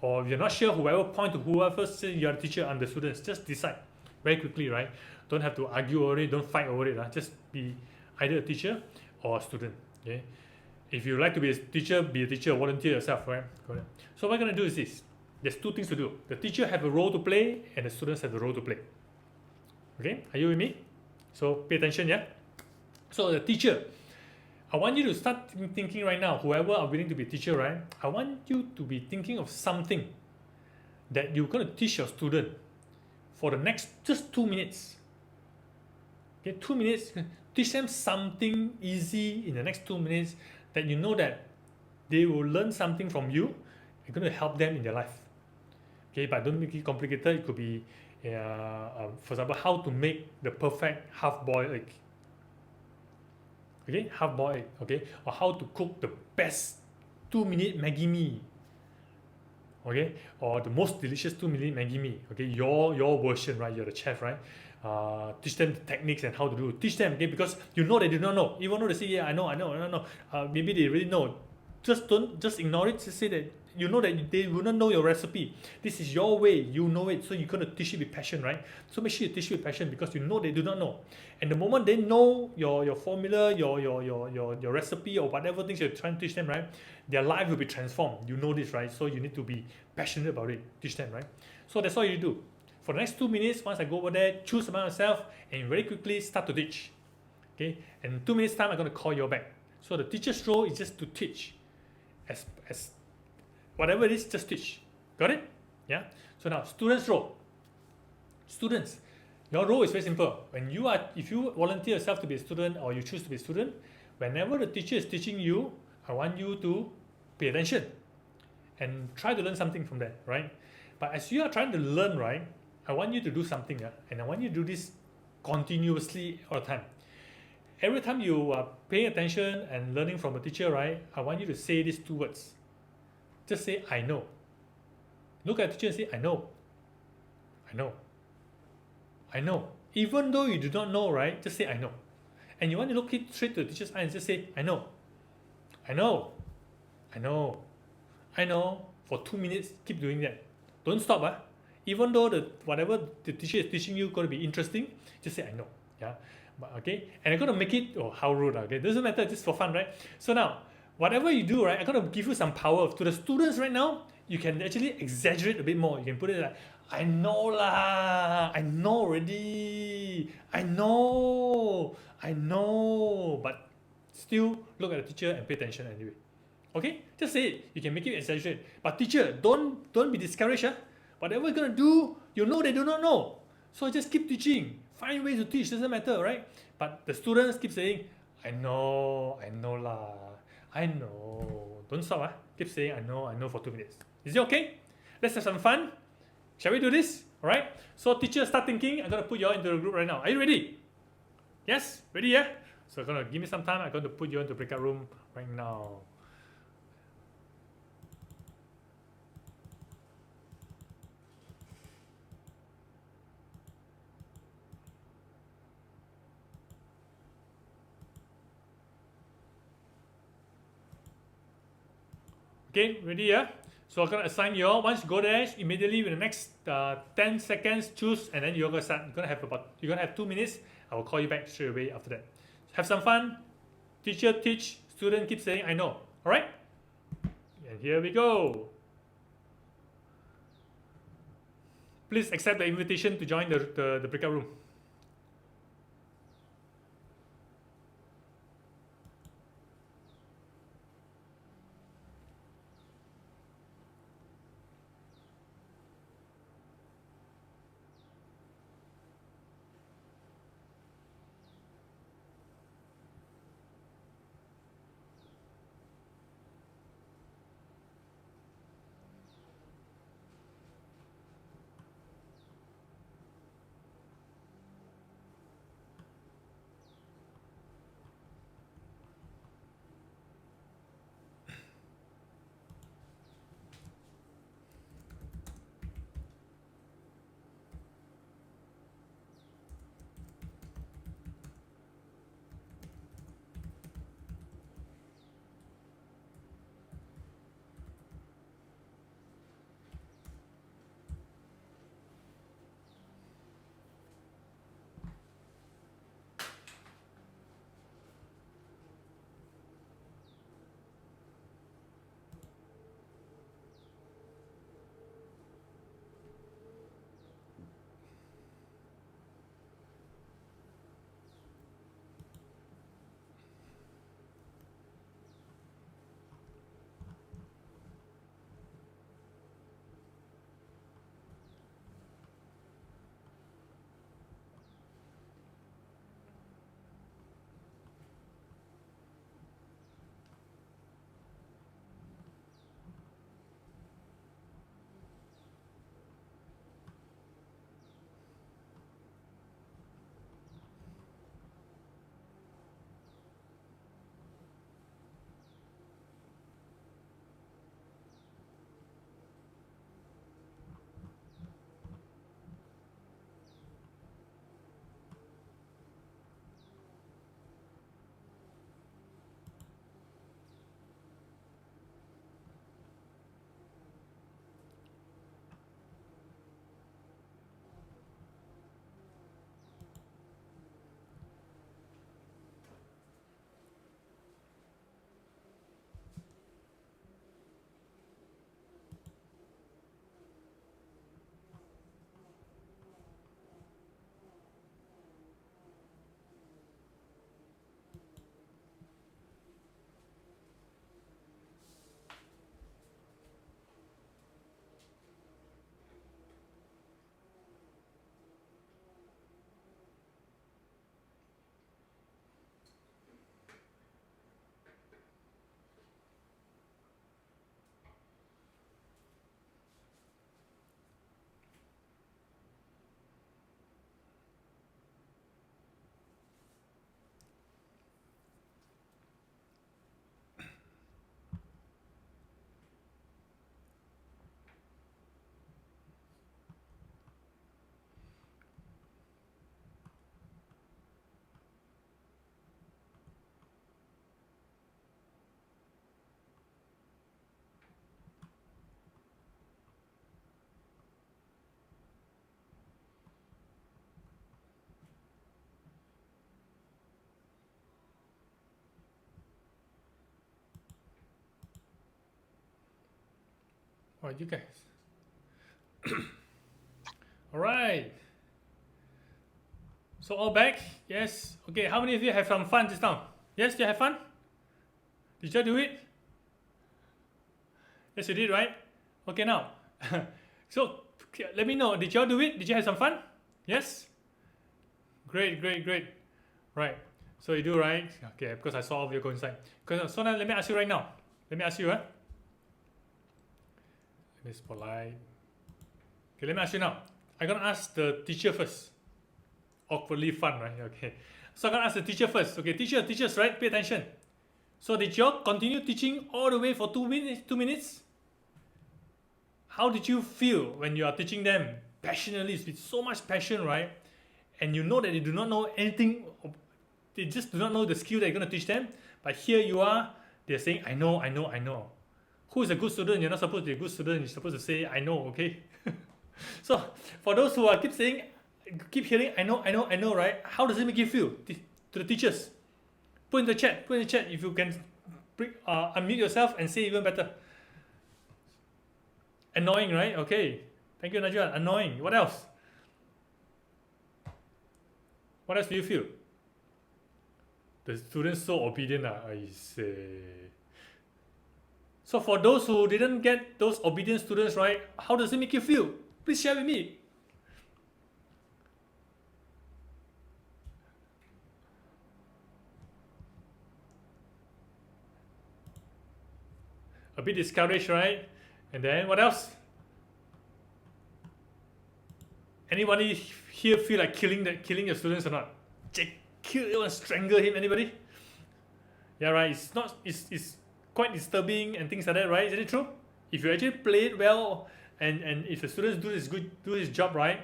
or if you're not sure, whoever point to whoever says you're the teacher and the students, just decide very quickly, right? Don't have to argue over it, don't fight over it. Just be either a teacher or a student. Okay? If you like to be a teacher, volunteer yourself, right? So what we're going to do is this. There's 2 things to do. The teacher have a role to play and the students have a role to play. Okay? Are you with me? So pay attention, yeah? So the teacher, I want you to start thinking right now, whoever are willing to be a teacher, right? I want you to be thinking of something that you're going to teach your student for the next just 2 minutes. Okay, 2 minutes. Teach them something easy in the next 2 minutes that you know that they will learn something from you. You're going to help them in their life. Okay, but don't make it complicated. It could be, for example, how to make the perfect half-boiled egg. Okay, half-boiled egg. Okay, or how to cook the best 2-minute Maggi mee. Okay, or the most delicious 2-minute Maggi mee. Okay, your version, right? You're the chef, right? Teach them the techniques and how to do it. Teach them, okay, because you know they do not know. Even though they say, yeah, I know. Maybe they really know. Just ignore it. Just say that you know that they will not know your recipe. This is your way. You know it, so you're gonna teach it with passion, right? So make sure you teach it with passion because you know they do not know. And the moment they know your formula, your recipe or whatever things you're trying to teach them, right? Their life will be transformed. You know this, right? So you need to be passionate about it. Teach them, right? So that's all you do. For the next 2 minutes, once I go over there, choose among yourself and very quickly start to teach. Okay? And in 2 minutes time, I'm gonna call you back. So the teacher's role is just to teach. As whatever it is, just teach. Got it? Yeah. So now, students' role. Students, your role is very simple. If you volunteer yourself to be a student or you choose to be a student, whenever the teacher is teaching you, I want you to pay attention and try to learn something from that, right? But as you are trying to learn, right, I want you to do something, and I want you to do this continuously all the time. Every time you are paying attention and learning from a teacher, right, I want you to say these 2 words. Just say, I know. Look at the teacher and say, I know. I know. I know. Even though you do not know, right, just say, I know. And you want to look it straight to the teacher's eye and just say, I know. I know. I know. I know. For 2 minutes, keep doing that. Don't stop. Even though whatever the teacher is teaching you is going to be interesting, just say, I know. Yeah. But, okay. And I'm going to make it, how rude. Okay. Doesn't matter, just for fun, right? So now, whatever you do, right, I'm going to give you some power. To the students right now, you can actually exaggerate a bit more. You can put it like, I know lah. I know already. I know. But still look at the teacher and pay attention anyway. Okay? Just say it. You can make it exaggerate. But teacher, don't be discouraged. Whatever you're going to do, you know they do not know. So just keep teaching. Find ways to teach. Doesn't matter, right? But the students keep saying, I know lah. I know. Don't stop. Keep saying, I know for 2 minutes. Is it okay? Let's have some fun. Shall we do this? Alright? So teacher, start thinking. I'm going to put you all into the group right now. Are you ready? Yes? Ready, yeah? So going to give me some time. I'm going to put you into the breakout room right now. Okay, ready, yeah? So I'm gonna assign you all. Once you go there, immediately in the next 10 seconds, choose, and then you're gonna start. You're gonna have 2 minutes. I will call you back straight away after that. Have some fun. Teacher teach. Student keep saying I know. All right. And here we go. Please accept the invitation to join the breakout room. All right, you guys. All right. So all back? Yes. Okay, how many of you have some fun just now? Yes, you have fun? Did you do it? Yes, you did, right? Okay, now. So let me know, did you all do it? Did you have some fun? Yes? Great, great, great. Right. So you do, right? Okay, because I saw all of you go inside. So now let me ask you right now. Let me ask you, Miss Polite. Okay, let me ask you now. I'm gonna ask the teacher first. Awkwardly fun, right? Okay. So I'm gonna ask the teacher first. Okay, teachers, right? Pay attention. So did you all continue teaching all the way for 2 minutes? 2 minutes? How did you feel when you are teaching them passionately, with so much passion, right? And you know that they do not know anything, they just do not know the skill that you're gonna teach them. But here you are, they're saying, I know. Who is a good student? You're not supposed to be a good student. You're supposed to say, I know, okay? So for those who are keep hearing, I know, right? How does it make you feel to the teachers? Put in the chat if you can unmute yourself and say even better. Annoying, right? Okay. Thank you, Najwa. Annoying. What else? What else do you feel? The students so obedient, I say. So for those who didn't get those obedient students, right? How does it make you feel? Please share with me. A bit discouraged, right? And then what else? Anybody here feel like killing your students or not? Kill and strangle him? Anybody? Yeah, right. It's quite disturbing and things like that, right? Isn't it true? If you actually play it well, and if the students do his job right,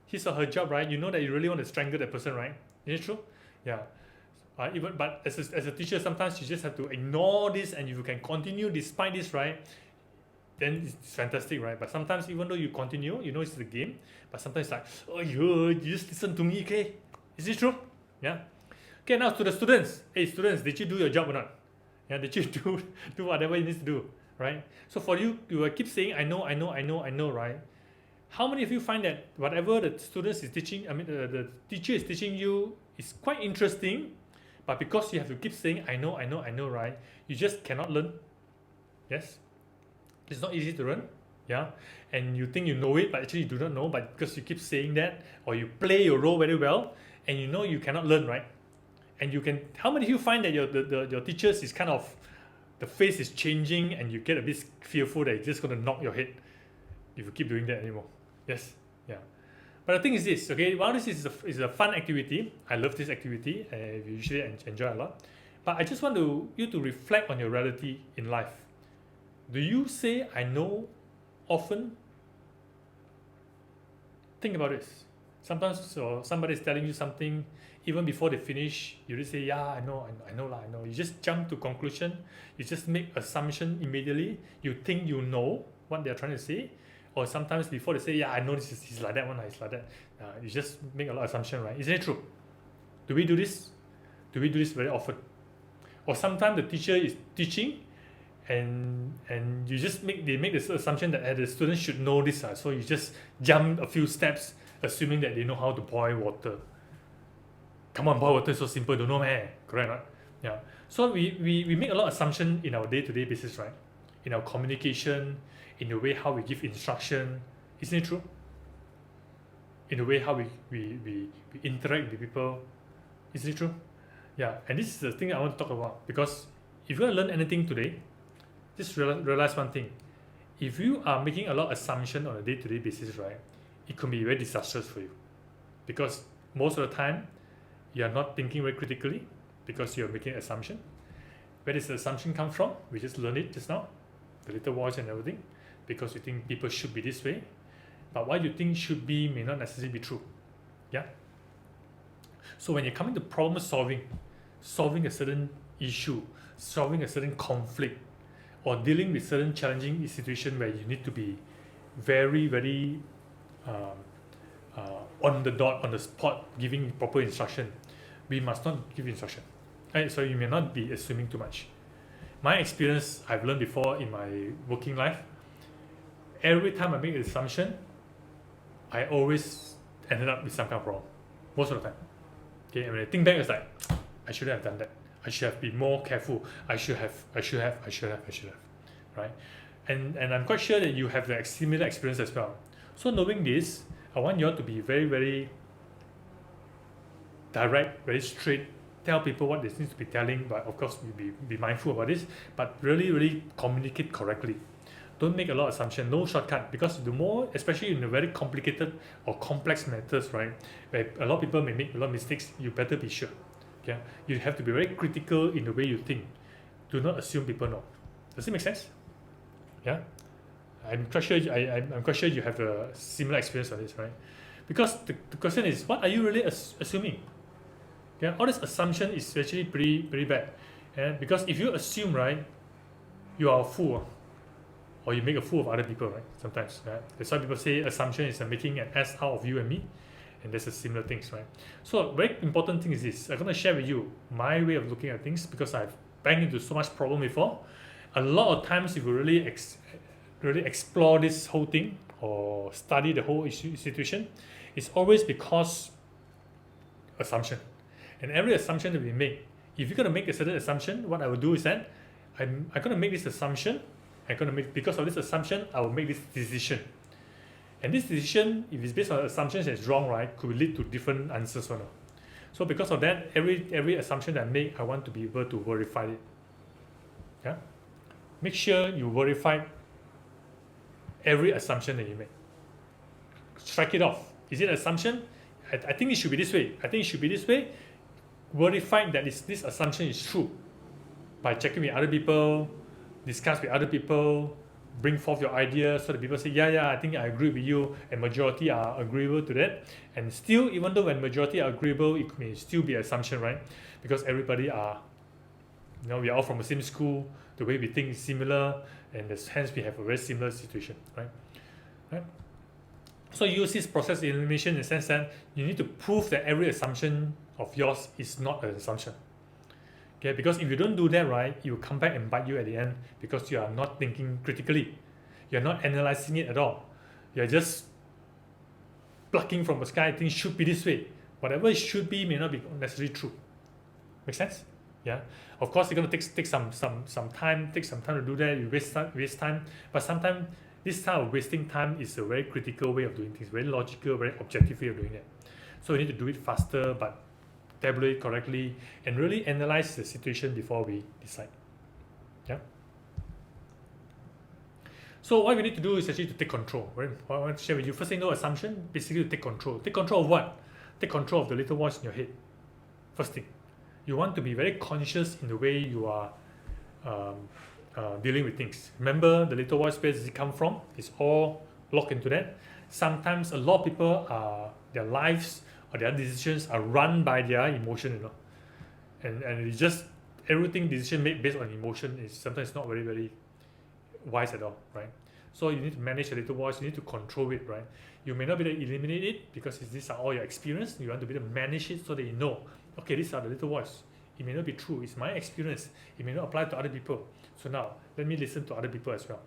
his or her job right, you know that you really want to strangle that person, right? Isn't it true? Yeah. But as a teacher, sometimes you just have to ignore this, and if you can continue despite this, right, then it's fantastic, right? But sometimes, even though you continue, you know it's the game, but sometimes it's like, oh, you just listen to me, okay? Is it true? Yeah. Okay, now to the students. Hey, students, did you do your job or not? Yeah, did you do whatever you need to do, right? So for you will keep saying, I know, right? How many of you find that whatever the students is teaching, the teacher is teaching you is quite interesting, but because you have to keep saying, I know, right? You just cannot learn. Yes? It's not easy to learn. Yeah? And you think you know it, but actually you do not know, but because you keep saying that, or you play your role very well, and you know you cannot learn, right? And you can, how many of you find that your teachers is kind of, the face is changing and you get a bit fearful that it's just going to knock your head if you keep doing that anymore? Yes? Yeah. But the thing is this, okay, while this is a fun activity, I love this activity, we usually enjoy a lot, but I just want you to reflect on your reality in life. Do you say, I know, often? Think about this. Sometimes somebody is telling you something, even before they finish, you just say, yeah, I know. You just jump to conclusion. You just make assumption immediately. You think you know what they're trying to say. Or sometimes before they say, yeah, I know he's like that one, he's like that. You just make a lot of assumption, right? Isn't it true? Do we do this? Do we do this very often? Or sometimes the teacher is teaching, and they make this assumption that the students should know this. So you just jump a few steps, assuming that they know how to boil water. Come on, boil water is so simple, don't know, man. Correct, right? Yeah. So we make a lot of assumption in our day-to-day basis, right? In our communication, in the way how we give instruction. Isn't it true? In the way how we interact with people. Isn't it true? Yeah. And this is the thing I want to talk about, because if you're going to learn anything today, just realize one thing. If you are making a lot of assumption on a day-to-day basis, right, it can be very disastrous for you, because most of the time you are not thinking very critically because you're making an assumption. Where does the assumption come from? We just learned it just now, the little voice and everything, because you think people should be this way, but what you think should be may not necessarily be true. Yeah. So when you're coming to problem solving a certain issue, solving a certain conflict, or dealing with certain challenging situation where you need to be very, very on the dot, on the spot, giving proper instruction, we must not give instruction. Right? So you may not be assuming too much. My experience, I've learned before in my working life, every time I make an assumption, I always ended up with some kind of problem, most of the time. Okay, and when I think back, it's like, I shouldn't have done that. I should have been more careful. I should have, right? And I'm quite sure that you have the similar experience as well. So knowing this, I want you all to be very, very direct, very straight. Tell people what they need to be telling, but of course, be mindful about this. But really, really communicate correctly. Don't make a lot of assumption. No shortcut, because the more, especially in a very complicated or complex matters, right, where a lot of people may make a lot of mistakes, you better be sure. Yeah, you have to be very critical in the way you think. Do not assume people know. Does it make sense? Yeah, I'm quite sure. I'm quite sure you have a similar experience on this, right? Because the question is, what are you really assuming? Yeah, all this assumption is actually pretty bad. Yeah, because if you assume, right, you are a fool. or you make a fool of other people, right? Sometimes, right? That's why people say assumption is making an ass out of you and me, and that's a similar things, right? So very important thing is this. I'm gonna share with you my way of looking at things because I've banged into so much problem before. A lot of times, if you really explore this whole thing or study the whole situation, it's always because assumption. And every assumption that we make, if you're gonna make a certain assumption, what I will do is that I'm gonna make this assumption. Because of this assumption, I will make this decision. And this decision, if it's based on assumptions that's wrong, right, could lead to different answers or not. So because of that, every assumption that I make, I want to be able to verify it. Yeah. Make sure you verify every assumption that you make. Strike it off. Is it an assumption? I think it should be this way. I think it should be this way. Verify that this assumption is true by checking with other people, discuss with other people, bring forth your ideas so that people say, yeah, I think I agree with you, and majority are agreeable to that. And still, even though when majority are agreeable, it may still be an assumption, right? Because everybody are, we are all from the same school, the way we think is similar, and hence we have a very similar situation, right? So you use this process elimination in the sense that you need to prove that every assumption of yours is not an assumption. Okay, because if you don't do that, right, it will come back and bite you at the end because you are not thinking critically. You're not analyzing it at all. You're just plucking from the sky, things should be this way. Whatever it should be may not be necessarily true. Make sense? Yeah. Of course, you're going to take some time to do that. You waste time. But sometimes this type of wasting time is a very critical way of doing things, very logical, very objective way of doing it. So you need to do it faster, but tabulate correctly, and really analyze the situation before we decide. Yeah. So what we need to do is actually to take control. Right? What I want to share with you. First thing, no assumption. Basically, to take control. Take control of what? Take control of the little voice in your head. First thing, you want to be very conscious in the way you are dealing with things. Remember, the little voice, where does it come from? It's all locked into that. Sometimes a lot of people their lives or their decisions are run by their emotion, and it's just everything decision made based on emotion is sometimes not very, very wise at all, right? So you need to manage a little voice. You need to control it, right? You may not be able to eliminate it because these are all your experience. You want to be able to manage it so that you know, okay, these are the little voice. It may not be true. It's my experience. It may not apply to other people. So now let me listen to other people as well.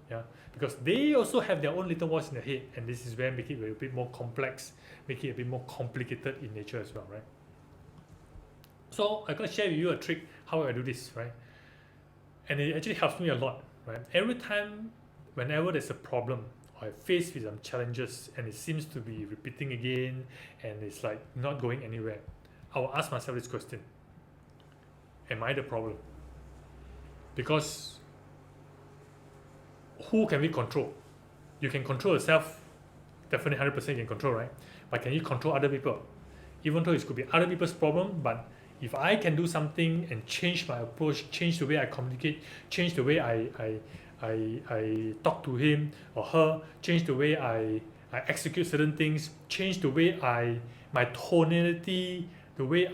Yeah, because they also have their own little voice in their head, and this is where make it a bit more complex, make it a bit more complicated in nature as well, right? So I'm going to share with you a trick how I do this, right? And it actually helps me a lot, right? Every time, whenever there's a problem or I face with some challenges and it seems to be repeating again and it's like not going anywhere, I will ask myself this question: am I the problem? Because who can we control? You can control yourself, definitely 100% you can control, right? But can you control other people? Even though it could be other people's problem, but if I can do something and change my approach, change the way I communicate, change the way I talk to him or her, change the way I execute certain things, change the way my tonality, the way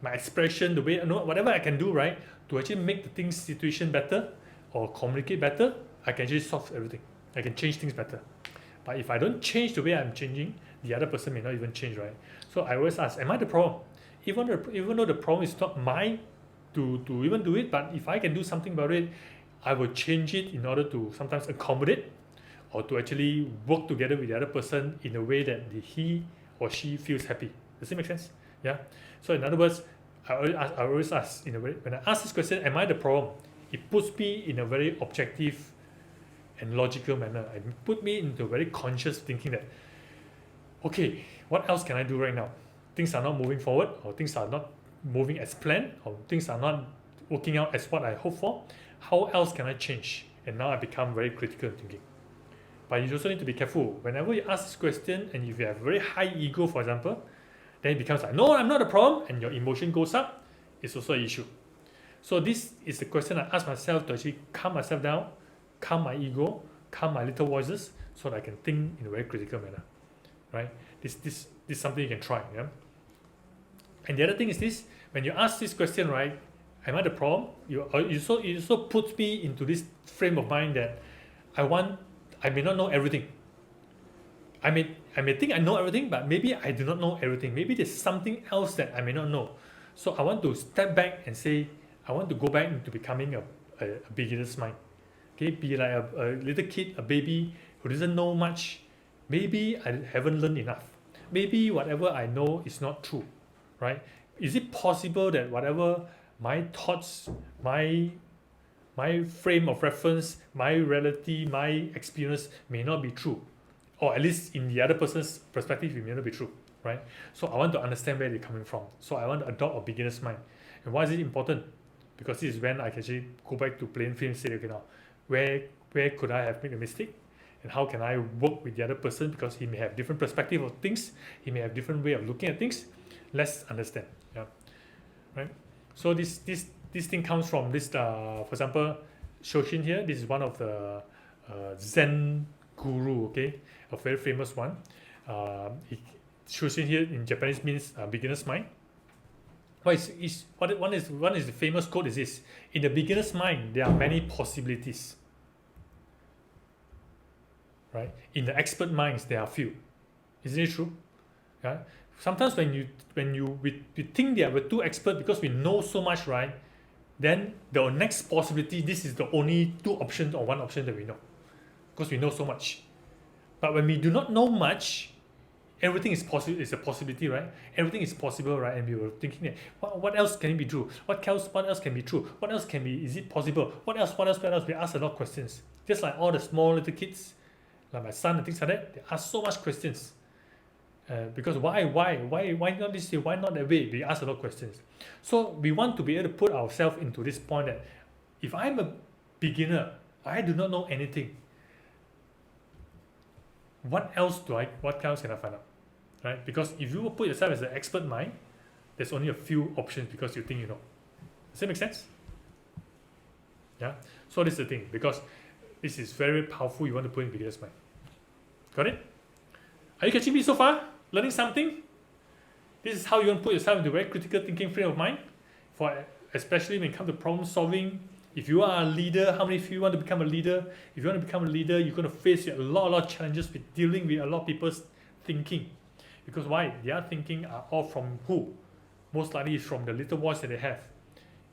my expression, the way, whatever I can do, right, to actually make the things situation better or communicate better, I can actually solve everything. I can change things better. But if I don't change the way I'm changing, the other person may not even change, right? So I always ask, am I the problem? Even though the problem is not mine to even do it, but if I can do something about it, I will change it in order to sometimes accommodate or to actually work together with the other person in a way that he or she feels happy. Does it make sense? Yeah. So in other words, I always ask, in a way, when I ask this question, am I the problem? It puts me in a very objective and logical manner. It put me into a very conscious thinking that, okay, what else can I do right now? Things are not moving forward, or things are not moving as planned, or things are not working out as what I hope for. How else can I change? And now I become very critical thinking. But you also need to be careful. Whenever you ask this question, and if you have very high ego, for example, then it becomes like, no, I'm not a problem, and your emotion goes up, it's also an issue. So this is the question I ask myself to actually calm myself down, calm my ego, calm my little voices, so that I can think in a very critical manner, right? This is something you can try, yeah? And the other thing is this: when you ask this question, right, am I the problem? It also puts me into this frame of mind that I may not know everything. I may think I know everything, but maybe I do not know everything. Maybe there's something else that I may not know. So I want to step back and say, I want to go back into becoming a beginner's mind. Okay, be like a little kid, a baby who doesn't know much. Maybe I haven't learned enough. Maybe whatever I know is not true, right? Is it possible that whatever my thoughts, my frame of reference, my reality, my experience may not be true, or at least in the other person's perspective, it may not be true, right? So I want to understand where they're coming from. So I want to adopt a beginner's mind. And why is it important? Because this is when I can actually go back to plain film and say, okay, now, where could I have made a mistake? And how can I work with the other person, because he may have different perspective of things, he may have different way of looking at things. Let's understand. Yeah, right. So this thing comes from this. For example, Shoshin here. This is one of the Zen guru. Okay, a very famous one. Shoshin here in Japanese means beginner's mind. One is the famous quote is this: in the beginner's mind, there are many possibilities. Right? In the expert minds, there are few. Isn't it true? Yeah. Sometimes when we think that we're too expert because we know so much, right? Then the next possibility, this is the only two options or one option that we know, because we know so much. But when we do not know much, everything is possible. It's a possibility, right? Everything is possible, right? And we were thinking that what else can it be true? What else can be true? What else can be? Is it possible? What else? We ask a lot of questions. Just like all the small little kids, like my son and things like that, they ask so much questions. Because why not this way? Why not that way? We ask a lot of questions. So we want to be able to put ourselves into this point that if I'm a beginner, I do not know anything. What else can I find out? Right? Because if you put yourself as an expert mind, there's only a few options because you think you know. Does that make sense? Yeah. So this is the thing, because this is very powerful. You want to put in beginner's mind. Got it? Are you catching me so far? Learning something? This is how you want to put yourself into a very critical thinking frame of mind. For especially when it comes to problem solving. If you are a leader, how many of you want to become a leader? If you want to become a leader, you're going to face a lot of challenges with dealing with a lot of people's thinking. Because why? Their thinking are all from who? Most likely is from the little voice that they have.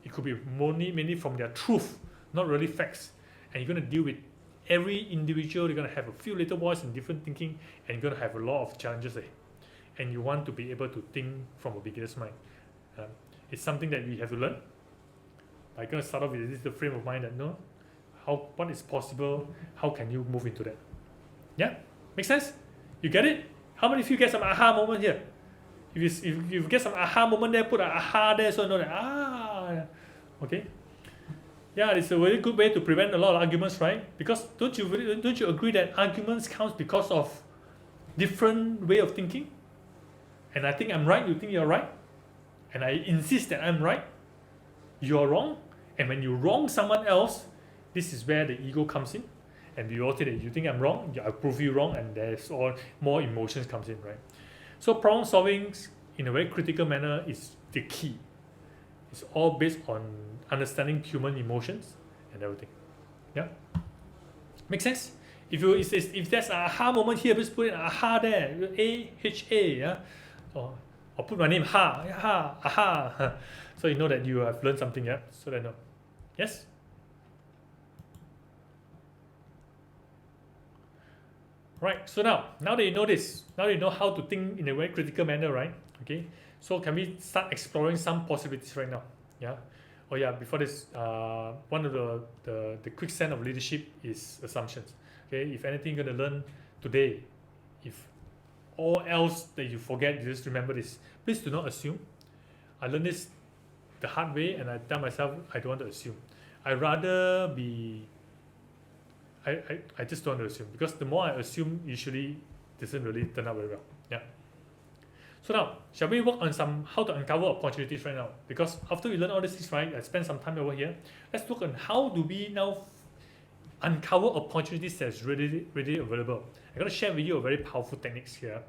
It could be mainly from their truth, not really facts. And you're going to deal with every individual. You're going to have a few little voices and different thinking, and you're going to have a lot of challenges there. And you want to be able to think from a beginner's mind. It's something that we have to learn. I'm going to start off with this the frame of mind that what is possible, how can you move into that? Yeah? Make sense? You get it? How many of you get some aha moment here? If you get some aha moment there, put an aha there so you know that okay? Yeah, it's a very good way to prevent a lot of arguments, right? Because don't you agree that arguments comes because of different way of thinking? And I think I'm right, you think you're right, and I insist that I'm right, you're wrong. And when you wrong someone else, this is where the ego comes in, and we all say that you think I'm wrong, I prove you wrong, and there's all more emotions comes in, right? So problem solving in a very critical manner is the key. It's all based on understanding human emotions and everything. Yeah, make sense? If there's an aha moment here, just put in aha there, AHA, yeah, or put my name aha. So you know that you have learned something, yeah. So that yes. Right. So now that you know this, now you know how to think in a very critical manner, right? Okay. So can we start exploring some possibilities right now? Yeah. Oh yeah. Before this, one of the quicksand of leadership is assumptions. Okay. If anything you're gonna learn today, if all else that you forget, you just remember this. Please do not assume. I learned this the hard way, and I tell myself I don't want to assume. I rather be. I just don't want to assume, because the more I assume, usually doesn't really turn out very well. Yeah. So now, shall we work on how to uncover opportunities right now? Because after we learn all these things, right, I spend some time over here. Let's look on how do we now uncover opportunities that's readily available. I'm going to share with you a very powerful techniques here,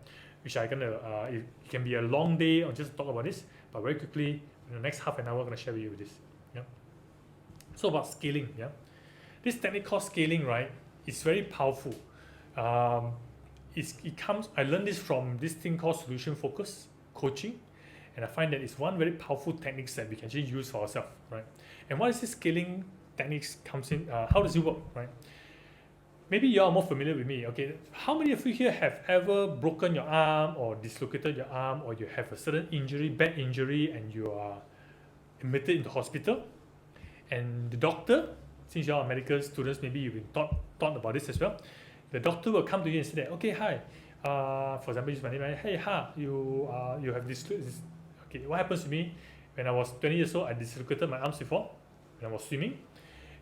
which I'm going to, it can be a long day or just talk about this, but very quickly, in the next half an hour, I'm going to share with you this. Yeah. So about scaling, yeah. This technique called scaling, right, is very powerful. I learned this from this thing called solution focus coaching, and I find that it's one very powerful techniques that we can actually use for ourselves, right? And what is this scaling techniques comes in? How does it work, right? Maybe you are more familiar with me. Okay, how many of you here have ever broken your arm or dislocated your arm, or you have a certain injury, bad injury, and you are admitted into hospital, and the doctor, since you are medical students, maybe you've been taught about this as well. The doctor will come to you and say that, okay, hi, for example, use my name, right? Hey, you have this. Okay, what happens to me when I was 20 years old? I dislocated my arms before when I was swimming,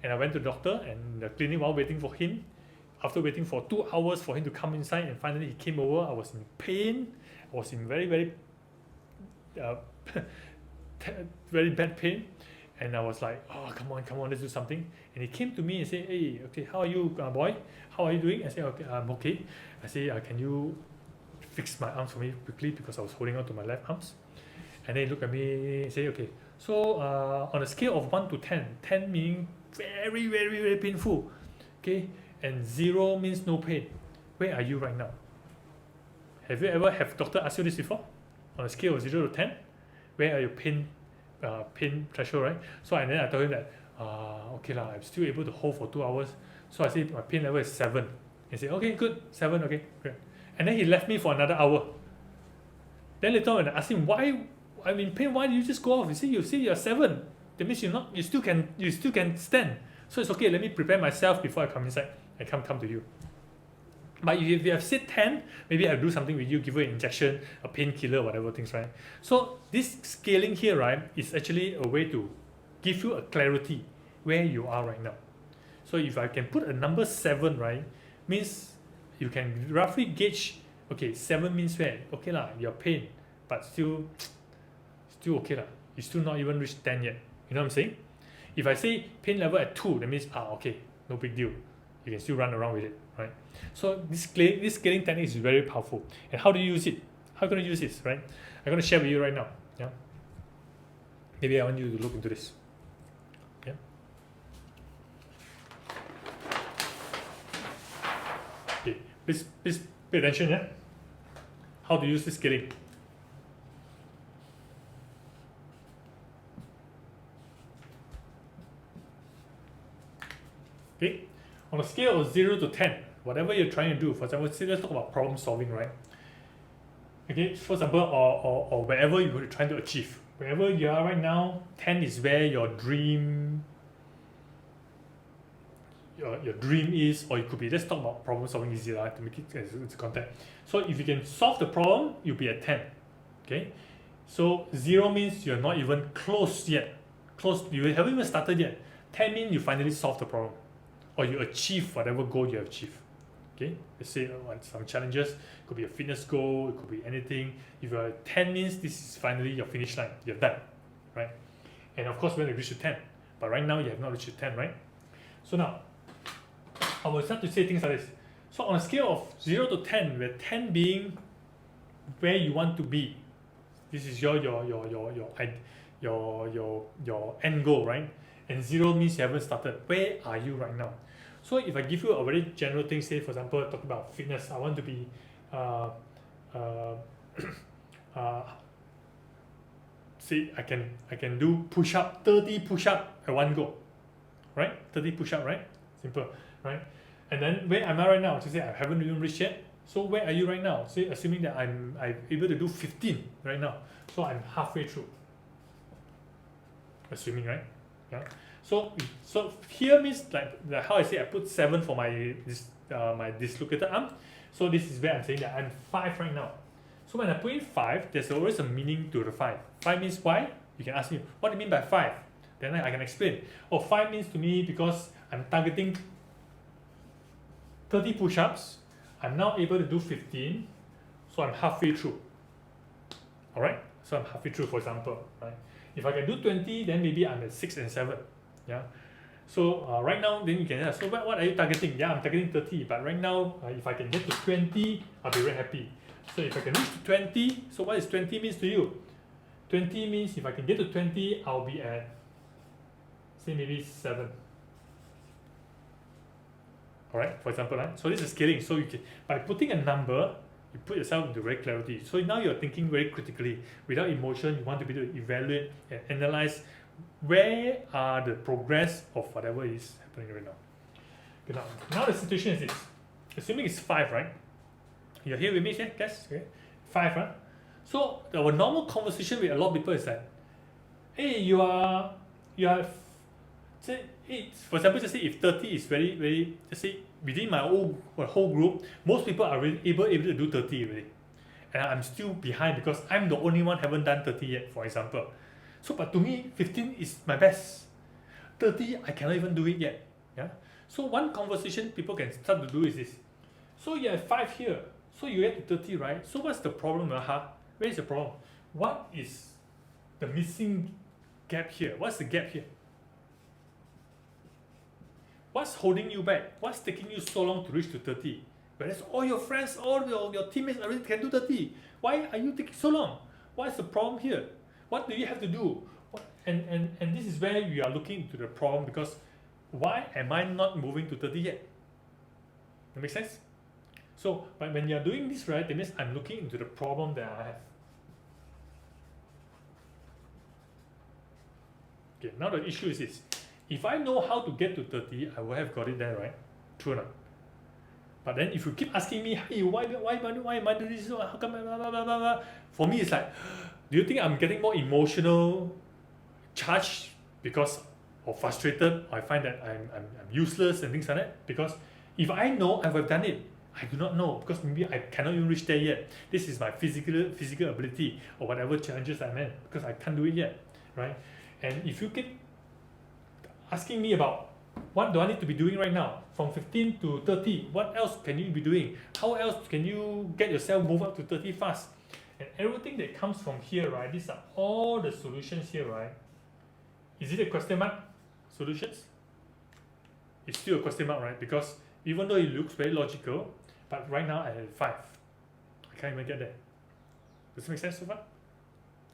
and I went to the doctor and the clinic while waiting for him. After waiting for 2 hours for him to come inside, and finally he came over. I was in pain. I was in very, very, very bad pain. And I was like, oh, come on, let's do something. And he came to me and said, hey, okay, how are you, boy? How are you doing? I said, okay, I'm okay. I said, can you fix my arms for me quickly, because I was holding on to my left arms. And then he looked at me and said, okay, so on a scale of 1 to 10, 10 meaning very, very, very painful, okay, and 0 means no pain. Where are you right now? Have you ever have doctor asked you this before? On a scale of 0 to 10, where are your pain threshold, right? So and then I told him that, okay lah, I'm still able to hold for 2 hours. So I said my pain level is 7. He said, okay, good, 7, okay, great. And then he left me for another hour. Then later on, when I asked him, why I'm in pain, why did you just go off? He said, you're 7. That means you still can stand. So it's okay, let me prepare myself before I come inside. I come to you. But if you have said 10, maybe I'll do something with you, give you an injection, a painkiller, whatever things, right? So this scaling here, right, is actually a way to give you a clarity where you are right now. So if I can put a number 7, right, means you can roughly gauge, okay, 7 means where? Okay lah, you're pain, but still okay lah. You still not even reached 10 yet. You know what I'm saying? If I say pain level at 2, that means, okay, no big deal. You can still run around with it, right? So this scaling technique is very powerful. And how do you use it? How are you going to use this, right? I'm going to share with you right now. Yeah. Maybe I want you to look into this. Yeah. Okay. Please pay attention. Yeah. How to use this scaling. Okay. On a scale of 0 to 10, whatever you're trying to do, for example, let's talk about problem solving, right? Okay, for example, or wherever you're trying to achieve. Wherever you are right now, 10 is where your dream is, or it could be, let's talk about problem solving easier to make it as a content. So if you can solve the problem, you'll be at 10. Okay, so 0 means you're not even close yet. You haven't even started yet. 10 means you finally solved the problem, or you achieve whatever goal you have achieved. Okay, let's say some challenges, it could be a fitness goal, it could be anything. If you're at 10 means this is finally your finish line, you're done, right? And of course when you reach to 10, but right now you have not reached to 10, right? So now, I will start to say things like this. So on a scale of 0 to 10, where 10 being where you want to be, this is your end goal, right? And 0 means you haven't started. Where are you right now? So if I give you a very general thing, say for example, talk about fitness, I want to be see, I can do push-up, 30 push-up at one go, right? 30 push-up, right? Simple, right? And then where am I right now? So say I haven't even reached yet. So where are you right now? Say assuming that I'm able to do 15 right now. So I'm halfway through. Assuming, right? Yeah. So here means like how I say I put 7 for my dislocated arm. So this is where I'm saying that I'm 5 right now. So when I put in 5, there's always a meaning to the 5. 5 means why? You can ask me, what do you mean by 5? Then I can explain. Oh, 5 means to me because I'm targeting 30 push-ups. I'm now able to do 15. So I'm halfway through. Alright? So I'm halfway through, for example. Right? If I can do 20, then maybe I'm at 6 and 7. Yeah. So right now, then you can ask, so what are you targeting? Yeah, I'm targeting 30, but right now, if I can get to 20, I'll be very happy. So if I can reach to 20, so what is 20 means to you? 20 means if I can get to 20, I'll be at say maybe 7. Alright, for example, right? So this is scaling. So you can, by putting a number, you put yourself into very clarity. So now you're thinking very critically. Without emotion, you want to be able to evaluate and analyze where are the progress of whatever is happening right now. Okay, now the situation is this. Assuming it's 5, right? You're here with me, yeah? Guys? Okay. 5, right? So our normal conversation with a lot of people is that, hey, you have, say, for example, just say if 30 is very, just say within my whole group, most people are really able to do 30 already. And I'm still behind because I'm the only one haven't done 30 yet, for example. So, but to me, 15 is my best. 30, I cannot even do it yet. Yeah. So one conversation people can start to do is this. So you have 5 here. So you get to 30, right? So what's the problem? Where is the problem? What is the missing gap here? What's the gap here? What's holding you back? What's taking you so long to reach to 30? Whereas all your friends, all your teammates already can do 30. Why are you taking so long? What's the problem here? What do you have to do? And this is where we are looking into the problem, because why am I not moving to 30 yet? That makes sense? So, but when you're doing this, right, that means I'm looking into the problem that I have. Okay, now the issue is this. If I know how to get to 30, I will have got it there, right? True or not? But then if you keep asking me, hey, why am I doing this? How come, blah, blah, blah, blah. For me, it's like, do you think I'm getting more emotional charged because or frustrated? Or I find that I'm useless and things like that? Because if I know I would have done it, I do not know because maybe I cannot even reach there yet. This is my physical ability or whatever challenges I'm in because I can't do it yet, right? And if you keep asking me about what do I need to be doing right now from 15 to 30, what else can you be doing? How else can you get yourself move up to 30 fast? And everything that comes from here, right? These are all the solutions here, right? Is it a question mark? Solutions? It's still a question mark, right? Because even though it looks very logical, but right now I have 5. I can't even get there. Does it make sense so far?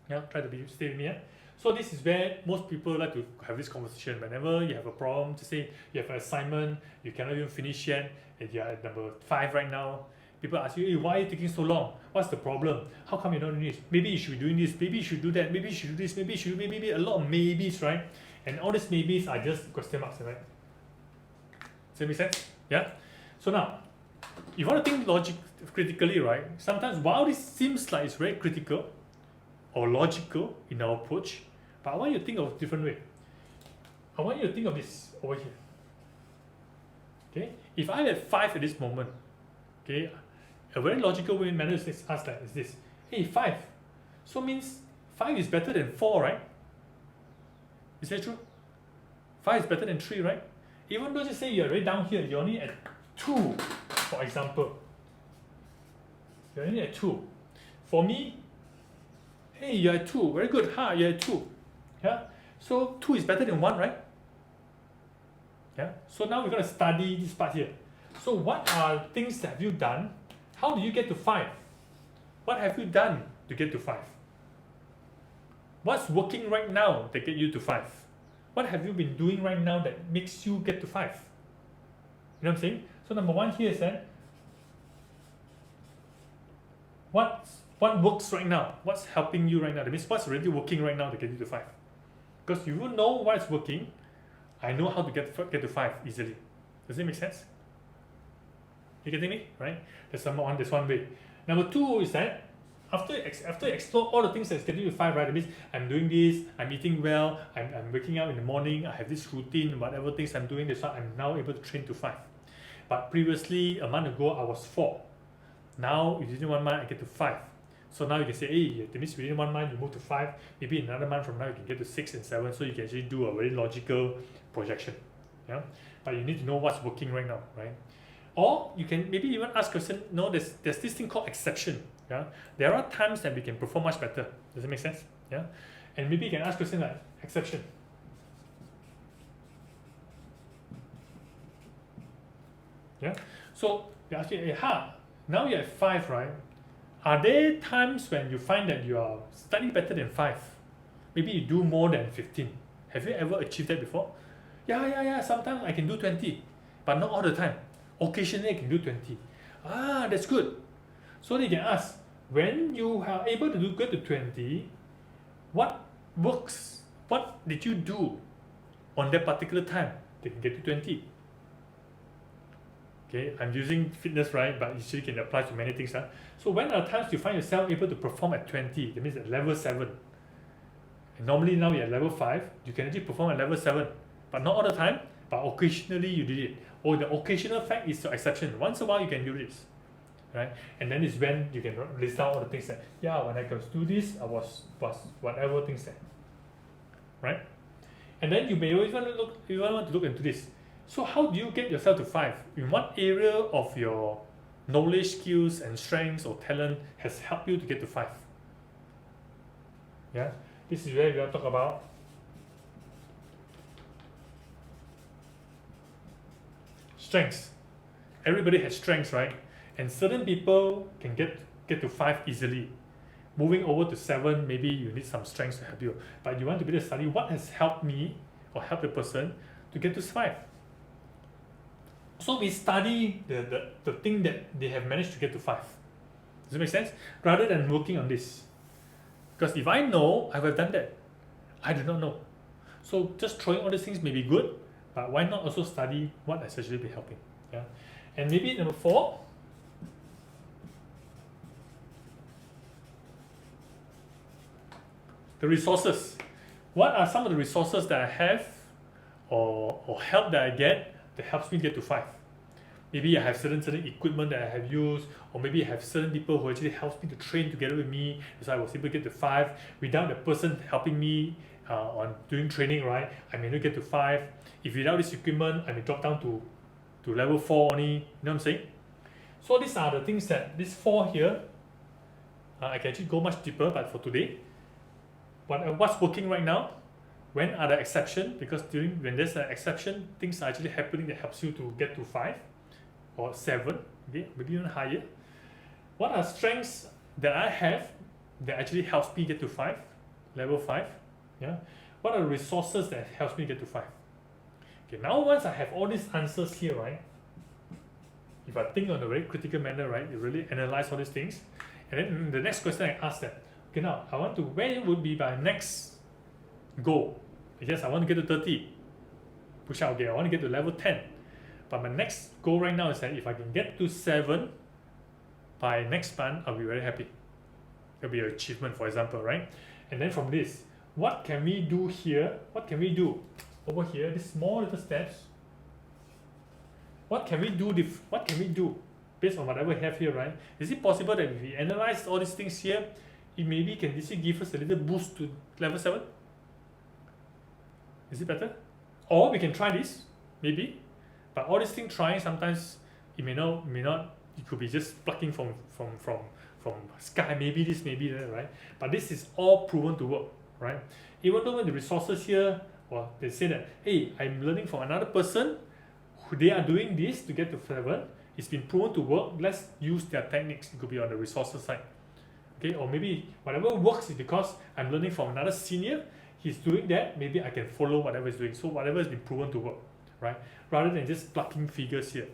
Yeah, try to stay with me. Yeah? So this is where most people like to have this conversation. Whenever you have a problem, to say you have an assignment, you cannot even finish yet, and you're at number 5 right now, people ask you, hey, why are you taking so long? What's the problem? How come you're not doing this? Maybe you should be doing this, maybe you should do that, maybe you should do this, maybe you should do maybe a lot of maybes, right? And all these maybes are just question marks, right? Does that make sense? Yeah? So now, if you want to think critically, right? Sometimes while this seems like it's very critical or logical in our approach, but I want you to think of a different way. I want you to think of this over here. Okay? If I had 5 at this moment, okay, a very logical way manner is ask that is this. Hey, 5. So means 5 is better than 4, right? Is that true? 5 is better than 3, right? Even though you say you're already down here, you're only at 2, for example. You're only at 2. For me, hey, you're at 2. Very good. You're at 2. Yeah? So 2 is better than 1, right? Yeah? So now we're going to study this part here. So what are things that have you done? How do you get to 5? What have you done to get to 5? What's working right now that get you to 5? What have you been doing right now that makes you get to 5? You know what I'm saying? So number 1 here is that what works right now? What's helping you right now? That means what's already working right now to get you to 5? Because you will know what's working. I know how to get to 5 easily. Does it make sense? You getting me? Right? That's number 1. That's one way. Number 2 is that after you explore all the things that's getting you to 5, right? That means I'm doing this, I'm eating well, I'm waking up in the morning, I have this routine, whatever things I'm doing, that's why I'm now able to train to 5. But previously, a month ago, I was 4. Now, within 1 month, I get to 5. So now you can say, hey, that means within 1 month, you move to 5. Maybe in another month from now, you can get to 6 and 7. So you can actually do a very logical projection. Yeah? But you need to know what's working right now, right? Or you can maybe even ask question, no, there's this thing called exception. Yeah? There are times that we can perform much better. Does it make sense? Yeah? And maybe you can ask question like exception. Yeah? So you ask you, hey, now you're at 5, right? Are there times when you find that you are slightly better than 5? Maybe you do more than 15. Have you ever achieved that before? Yeah, sometimes I can do 20, but not all the time. Occasionally I can do 20. Ah, that's good. So they can ask, when you are able to get to 20, what works? What did you do on that particular time they can get to 20? Okay, I'm using fitness, right? But you can apply to many things. So when are times you find yourself able to perform at 20, that means at level 7. And normally now you're at level 5, you can actually perform at level 7. But not all the time, but occasionally you did it. Or the occasional fact is the exception. Once in a while you can do this. Right? And then is when you can list down all the things that, yeah, when I could do this, I was whatever things that. Right? And then you may always want to look into this. So how do you get yourself to 5? In what area of your knowledge, skills, and strengths or talent has helped you to get to 5? Yeah, this is where we are talk about strengths. Everybody has strengths, right? And certain people can get to 5 easily. Moving over to 7, maybe you need some strengths to help you. But you want to be able to study what has helped me or helped the person to get to 5. So we study the thing that they have managed to get to 5. Does it make sense? Rather than working on this. Because if I know, I would have done that. I do not know. So just throwing all these things may be good, but why not also study what has actually been helping? Yeah. And maybe number 4, the resources. What are some of the resources that I have or help that I get that helps me get to 5? Maybe I have certain equipment that I have used, or maybe I have certain people who actually helps me to train together with me, so I was able to get to 5. Without the person helping me on doing training, right, I may not get to 5. If without this equipment, I may drop down to level 4 only. You know what I'm saying? So these are the things that these 4 here, I can actually go much deeper, but for today, what's working right now? When are the exceptions? Because when there's an exception, things are actually happening that helps you to get to 5 or 7, okay, maybe even higher. What are strengths that I have that actually helps me get to 5, level 5? Yeah. What are the resources that helps me get to 5? Okay, now once I have all these answers here, right? If I think on a very critical manner, right, you really analyze all these things, and then the next question I ask that, okay, now I want to, where would be my next goal? Yes, I want to get to 30. Push out, okay, I want to get to level 10. But my next goal right now is that if I can get to 7 by next month, I'll be very happy. It'll be an achievement, for example, right? And then from this, what can we do here? What can we do over here? These small little steps. What can we do? What can we do based on whatever we have here, right? Is it possible that if we analyze all these things here, it maybe can this give us a little boost to level 7? Is it better? Or we can try this, maybe. But all these things trying, sometimes it may not, it could be just plucking from sky, maybe this, maybe that, right? But this is all proven to work, right? Even though the resources here, well, they say that, hey, I'm learning from another person, who they are doing this to get to 7, it's been proven to work, let's use their techniques. It could be on the resources side. Okay, or maybe whatever works is because I'm learning from another senior, he's doing that, maybe I can follow whatever he's doing. So whatever has been proven to work, right? Rather than just plucking figures here.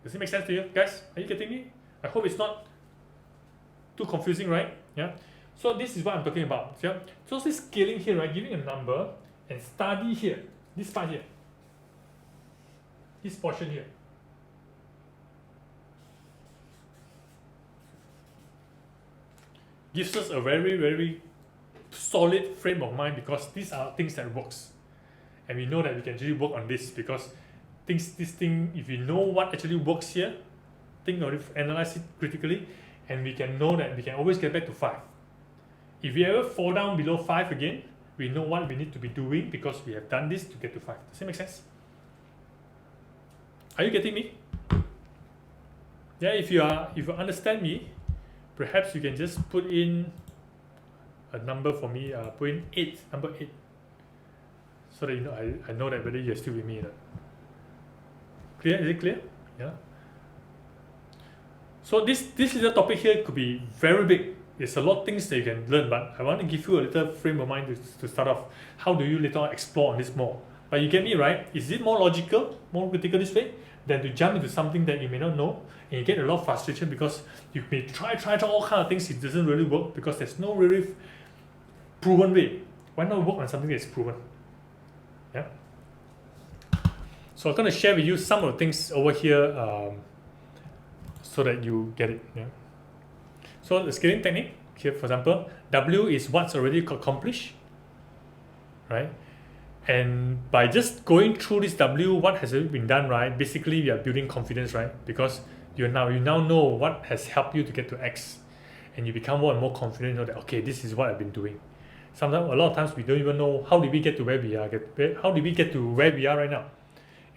Does it make sense to you guys? Are you getting me? I hope it's not too confusing, right? Yeah. So this is what I'm talking about. Yeah. So this scaling here, right? Giving a number and study here. This part here. This portion here. Gives us a very, very solid frame of mind because these are things that works. And we know that we can actually work on this because this thing, if we know what actually works here, think of it, analyze it critically, and we can know that we can always get back to 5. If we ever fall down below 5 again, we know what we need to be doing because we have done this to get to 5. Does it make sense? Are you getting me? Yeah, if you understand me, perhaps you can just put in a number for me, put in 8, number 8. So that you know, I know that whether you're still with me. Clear? Is it clear? Yeah. So this little topic here could be very big. there's a lot of things that you can learn, but I want to give you a little frame of mind to start off. How do you later on explore on this more? But you get me, right? Is it more logical, more critical this way than to jump into something that you may not know, and you get a lot of frustration because you may try all kind of things, it doesn't really work because there's no really proven way. Why not work on something that's proven? Yeah. So I'm going to share with you some of the things over here so that you get it. Yeah. So the scaling technique here, for example, W is what's already accomplished, right? And by just going through this W, what has already been done, right? Basically, you are building confidence, right? Because you now know what has helped you to get to X, and you become more and more confident. You know that okay, this is what I've been doing. Sometimes, a lot of times, we don't even know how did we get to where we are. How did we get to where we are right now?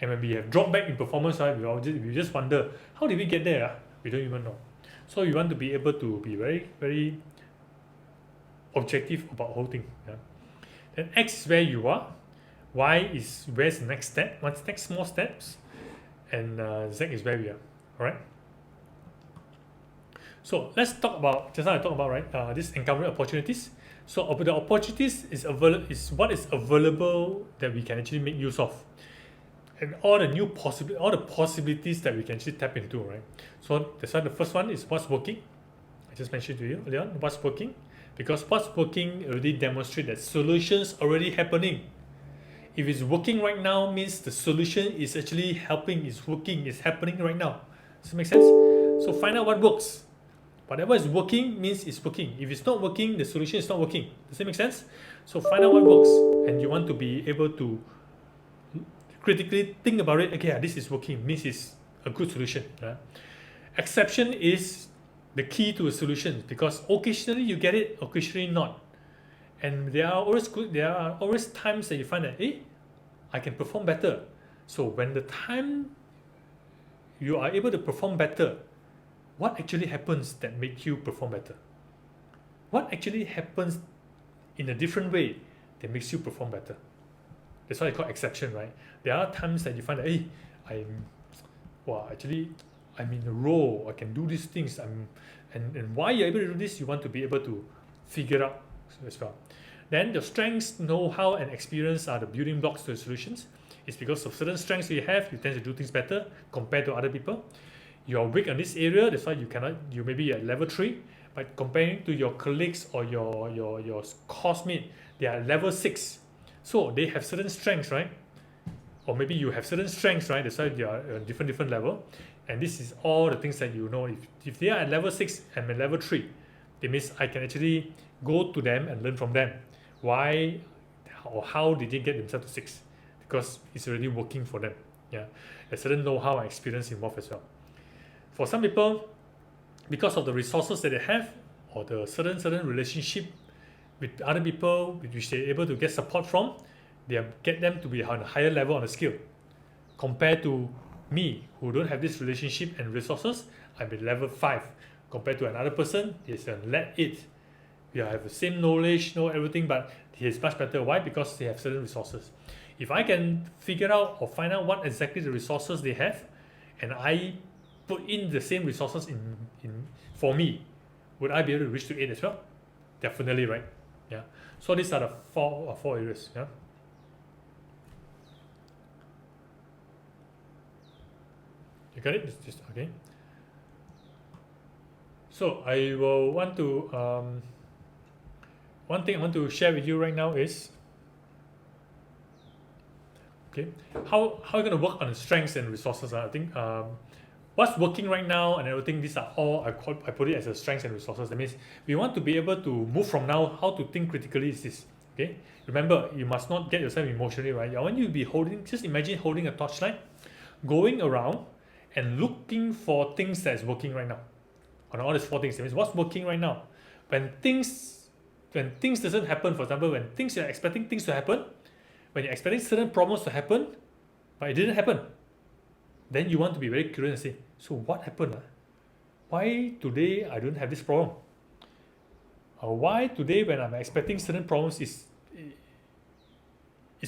And when we have dropped back in performance, right, we just wonder how did we get there? We don't even know. So you want to be able to be very, very objective about the whole thing. Yeah? Then X is where you are. Y is where's the next step. What's next small steps? And Z is where we are. All right. So let's talk about just now I talked about right this encountering opportunities. So the opportunities is what is available that we can actually make use of, and all the possibilities that we can actually tap into, right? So that's why the first one is what's working. I just mentioned to you earlier on what's working, because what's working already demonstrate that solutions already happening. If it's working right now, means the solution is actually helping, is working, is happening right now. Does it make sense? So find out what works. Whatever is working means it's working. If it's not working, the solution is not working. Does it make sense? So find out what works, and you want to be able to critically think about it. Okay, this is working, means it's a good solution. Right? Exception is the key to a solution, because occasionally you get it, occasionally not. And there are always times that you find that I can perform better. So when the time you are able to perform better, what actually happens that makes you perform better? What actually happens in a different way that makes you perform better? That's why I call exception, right? There are times that you find that I'm in a role, I can do these things. And why you're able to do this, you want to be able to figure out as well. Then the strengths, know-how, and experience are the building blocks to the solutions. It's because of certain strengths you have, you tend to do things better compared to other people. You're weak in this area, that's why you may be at level 3, but comparing to your colleagues or your classmate, they are level 6. So they have certain strengths, right? Or maybe you have certain strengths, right? That's why you are at a different level. And this is all the things that you know. If they are at level 6 and at level 3, it means I can actually go to them and learn from them. Why or how did they get themselves to 6? Because it's already working for them. Yeah, a certain know-how and experience involved as well. For some people, because of the resources that they have, or the certain relationship with other people which they're able to get support from, they get them to be on a higher level on the skill. Compared to me, who don't have this relationship and resources, I'm at level 5. Compared to another person, he's a level 8. We have the same knowledge, know everything, but he is much better. Why? Because they have certain resources. If I can figure out or find out what exactly the resources they have, and I put in the same resources in for me, would I be able to reach to 8 as well? Definitely, right? Yeah. So these are the four areas. Yeah. You got it? Just okay. So I will want to one thing I want to share with you right now is okay, how are you going to work on the strengths and resources? I think what's working right now and everything, these are all I put it as a strengths and resources. That means we want to be able to move from now. How to think critically is this. Okay, remember, you must not get yourself emotionally, right? I want you to be holding, just imagine holding a torchlight, going around and looking for things that is working right now. On all these 4 things, that means what's working right now. When things doesn't happen, for example, when you're expecting things to happen, when you're expecting certain problems to happen, but it didn't happen, then you want to be very curious and say, so what happened? Why today I don't have this problem? Or why today when I'm expecting certain problems it's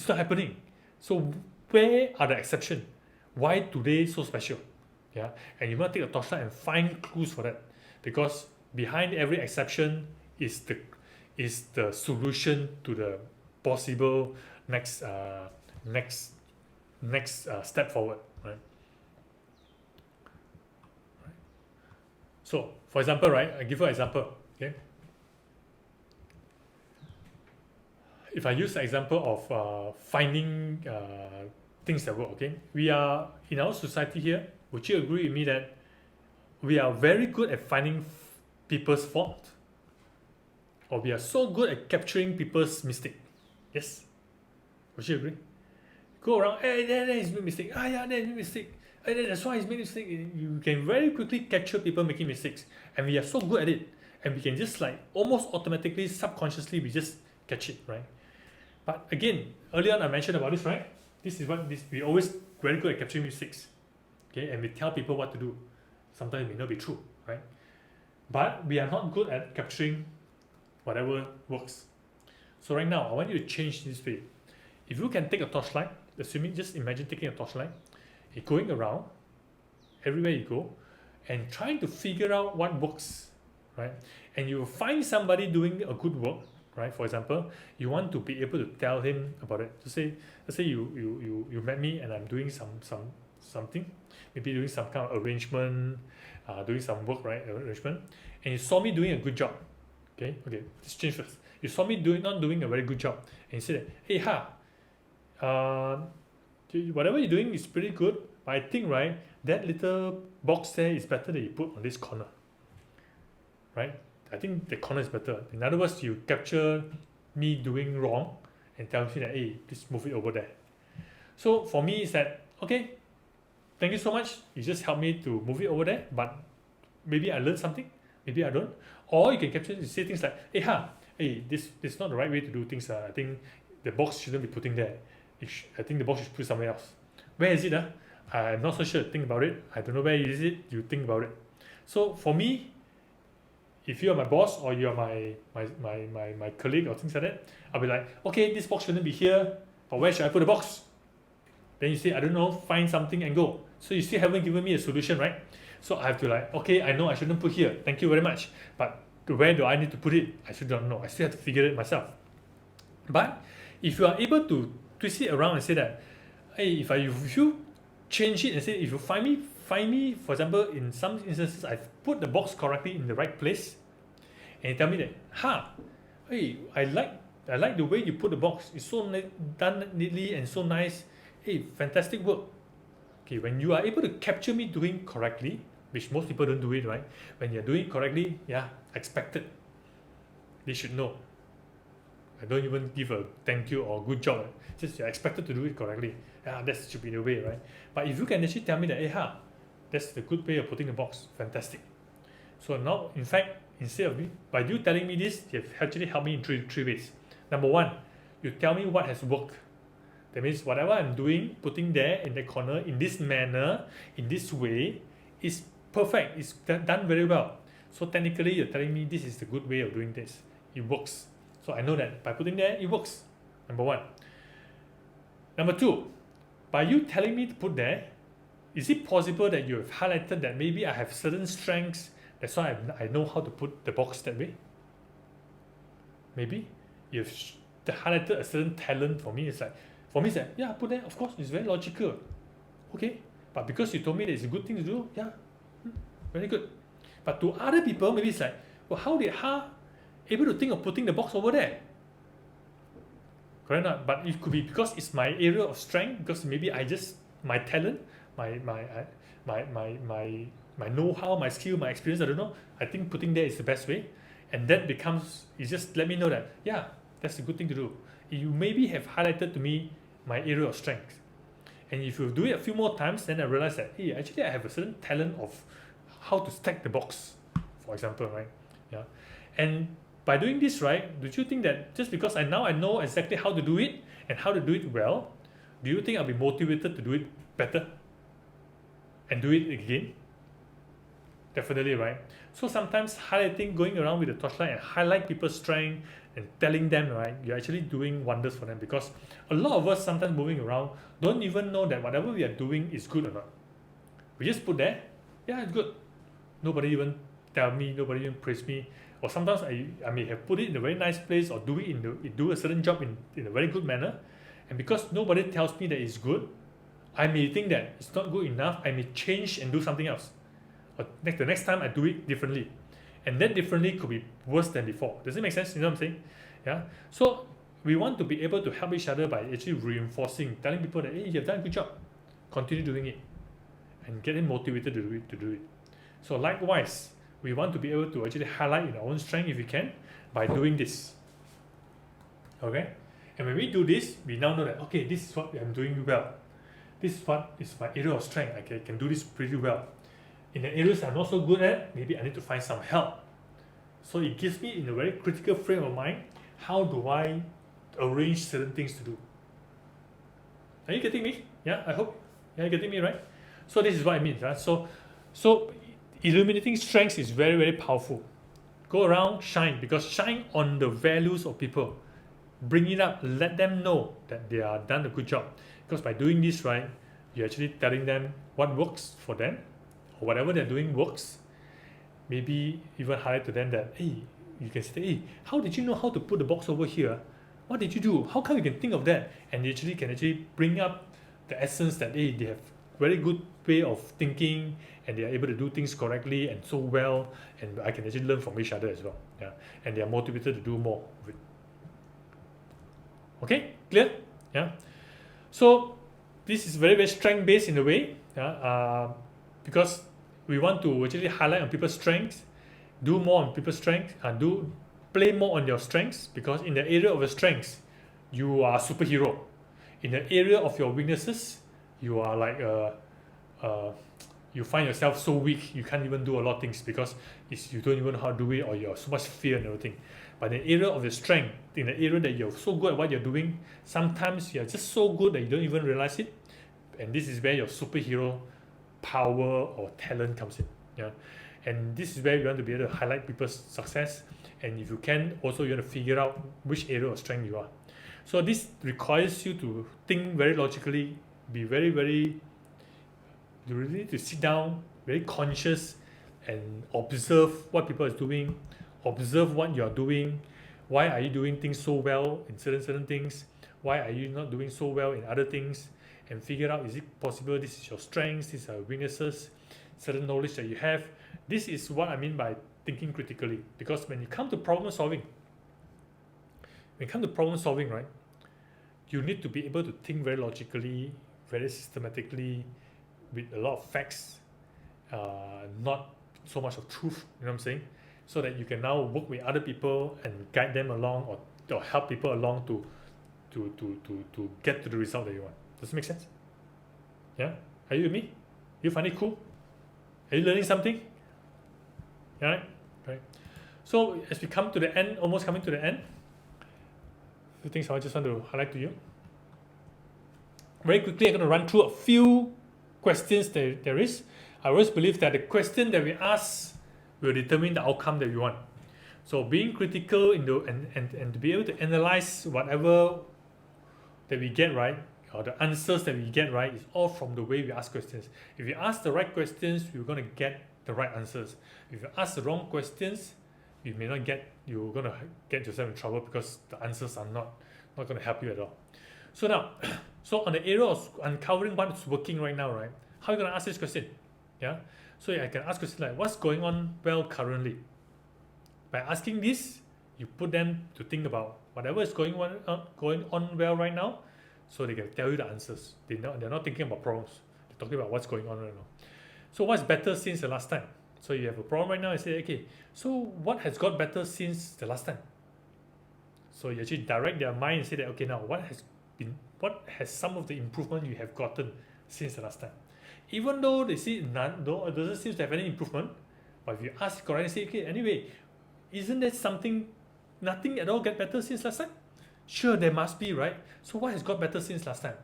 not happening? So where are the exceptions? Why today so special? Yeah, and you want to take a torchlight and find clues for that, because behind every exception is the solution to the possible next step forward, right? So for example, right, I give you an example. Okay, if I use the example of finding things that work, okay, we are in our society here. Would you agree with me that we are very good at finding people's fault, or we are so good at capturing people's mistake? Yes, would you agree? Go around, hey, there is made mistake. Ah, yeah, there's made mistake. Hey, that's why he's made mistake. You can very quickly capture people making mistakes, and we are so good at it, and we can just like almost automatically, subconsciously, we just catch it, right? But again, earlier on I mentioned about this, right? This is what we always very good at capturing mistakes, okay, and we tell people what to do. Sometimes it may not be true, right? But we are not good at capturing whatever works. So right now, I want you to change this way. If you can take a torchlight, assuming, just imagine taking a torchlight, going around everywhere you go, and trying to figure out what works, right? And you find somebody doing a good work, right? For example, you want to be able to tell him about it. So let's say you met me and I'm doing something, maybe doing some kind of arrangement, doing some work, right? Arrangement, and you saw me doing a good job. Okay, just change first. You saw me not doing a very good job, and you said, hey, whatever you're doing is pretty good, but I think, right, that little box there is better that you put on this corner, right? I think the corner is better. In other words, you capture me doing wrong and tell me that, hey, please move it over there. So for me, it's that, okay, thank you so much. You just helped me to move it over there, but maybe I learned something, maybe I don't. Or you can capture, you say things like, hey, this is not the right way to do things. I think the box shouldn't be putting there. I think the box should put somewhere else. Where is it? I'm not so sure. Think about it. I don't know where is it. You think about it. So for me, if you are my boss or you are my colleague or things like that, I'll be like, okay, this box shouldn't be here, but where should I put the box? Then you say, I don't know, find something and go. So you still haven't given me a solution, right? So I have to like, okay, I know I shouldn't put here. Thank you very much. But where do I need to put it? I still don't know. I still have to figure it myself. But if you are able to twist it around and say that, hey, if you change it and say, if you find me, for example, in some instances, I've put the box correctly in the right place, and you tell me that, hey, I like the way you put the box. It's so done neatly and so nice. Hey, fantastic work. Okay, when you are able to capture me doing correctly, which most people don't do it, right? When you're doing it correctly, yeah, expected. They should know. I don't even give a thank you or good job. Just you're expected to do it correctly. Yeah, that should be the way, right? But if you can actually tell me that, hey, that's the good way of putting the box, fantastic. So now, in fact, instead of by you telling me this, you've actually helped me in three ways. Number one, you tell me what has worked. That means whatever I'm doing, putting there in the corner, in this manner, in this way, is perfect. It's done very well. So technically, you're telling me this is the good way of doing this. It works. So I know that by putting there, it works. Number one. Number two, by you telling me to put there, is it possible that you have highlighted that maybe I have certain strengths, that's why I know how to put the box that way? Maybe you've highlighted a certain talent for me. It's like, for me, it's like, yeah, put there, of course, it's very logical. Okay, but because you told me that it's a good thing to do, yeah, very good. But to other people, maybe it's like, well, how did able to think of putting the box over there? Correct or not? But it could be because it's my area of strength, because maybe my talent, my know-how, my skill, my experience, I don't know. I think putting there is the best way. And that becomes, you just let me know that, yeah, that's a good thing to do. You maybe have highlighted to me my area of strength. And if you do it a few more times, then I realize that, hey, actually I have a certain talent of how to stack the box, for example, right? Yeah. And by doing this, right, do you think that just because I know exactly how to do it and how to do it well, do you think I'll be motivated to do it better and do it again? Definitely, right? So sometimes going around with the torchlight and highlight people's strength and telling them, right, you're actually doing wonders for them, because a lot of us sometimes moving around don't even know that whatever we are doing is good or not. We just put there, yeah, it's good. Nobody even tell me, nobody even praise me, or sometimes I may have put it in a very nice place or do a certain job in a very good manner, and because nobody tells me that it's good, I may think that it's not good enough. I may change and do something else, or the next time I do it differently, and that differently could be worse than before. Does it make sense? You know what I'm saying? Yeah. So we want to be able to help each other by actually reinforcing, telling people that, hey, you've done a good job, continue doing it, and get them motivated to do it. So likewise, we want to be able to actually highlight in our own strength if we can by doing this. Okay? And when we do this, we now know that, okay, this is what I'm doing well. This is what is my area of strength. I can do this pretty well. In the areas I'm not so good at, maybe I need to find some help. So it gives me, in a very critical frame of mind, how do I arrange certain things to do. Are you getting me? Yeah, I hope. Yeah, you're getting me, right? So this is what I mean. Right? So illuminating strengths is very, very powerful. Go around, shine, because shine on the values of people. Bring it up, let them know that they are done a good job. Because by doing this, right, you're actually telling them what works for them, or whatever they're doing works. Maybe even highlight to them that, hey, you can say, hey, how did you know how to put the box over here? What did you do? How come you can think of that? And you can actually bring up the essence that, hey, they have very good way of thinking and they are able to do things correctly and so well, and I can actually learn from each other as well. Yeah, and they are motivated to do more of it. Okay, clear? Yeah. So this is very, very strength based in a way, because we want to actually highlight on people's strengths, do more on people's strengths, and play more on your strengths, because in the area of your strengths, you are a superhero. In the area of your weaknesses, you are like you find yourself so weak you can't even do a lot of things because you don't even know how to do it, or you have so much fear and everything. But in the area of your strength, in the area that you're so good at what you're doing, sometimes you're just so good that you don't even realize it, and this is where your superhero power or talent comes in. Yeah, and this is where you want to be able to highlight people's success, and if you can, also you want to figure out which area of strength you are. So this requires you to think very logically, be very, very, you really need to sit down, very conscious, and observe what people are doing, observe what you are doing, why are you doing things so well in certain things, why are you not doing so well in other things, and figure out, is it possible this is your strengths, these are weaknesses, certain knowledge that you have. This is what I mean by thinking critically, because when you come to problem solving, right, you need to be able to think very logically, very systematically, with a lot of facts, not so much of truth, you know what I'm saying? So that you can now work with other people and guide them along, or help people along to get to the result that you want. Does it make sense? Yeah? Are you with me? You find it cool? Are you learning something? Yeah, right? So as we come to the end, almost coming to the end, a few things I just want to highlight to you. Very quickly, I'm going to run through a few questions that there is. I always believe that the question that we ask will determine the outcome that we want. So being critical and to be able to analyze whatever that we get right, or the answers that we get right, is all from the way we ask questions. If you ask the right questions, you're going to get the right answers. If you ask the wrong questions, you're going to get yourself in trouble, because the answers are not going to help you at all. So now, on the area of uncovering what's working right now, right? How are you going to ask this question? Yeah. So I can ask questions like, what's going on well currently? By asking this, you put them to think about whatever is going on well right now, so they can tell you the answers. They're not thinking about problems. They're talking about what's going on right now. So what's better since the last time? So you have a problem right now, and say, okay, so what has got better since the last time? So you actually direct their mind and say that, okay, now what has some of the improvement you have gotten since the last time? Even though they see it doesn't seem to have any improvement, but if you ask correctly, say, okay, anyway, isn't there nothing at all get better since last time? Sure, there must be, right? So what has got better since last time?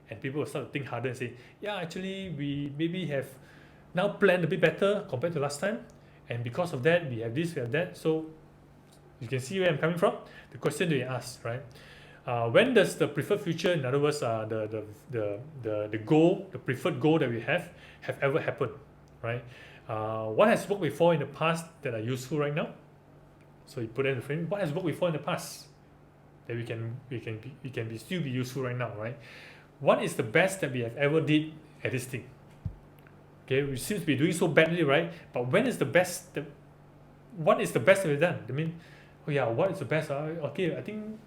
And people will start to think harder and say, yeah, actually, we maybe have now planned a bit better compared to last time, and because of that, we have this, we have that. So you can see where I'm coming from. The question that you ask, right? When does the preferred future, in other words, the goal, the preferred goal that we have ever happened, right? What has worked before in the past that are useful right now? So you put it in the frame. What has worked before in the past that we can still be useful right now, right? What is the best that we have ever did at this thing? Okay, we seem to be doing so badly, right? But when is the best? What is the best that we've done? I mean, oh yeah, what is the best? Okay, I think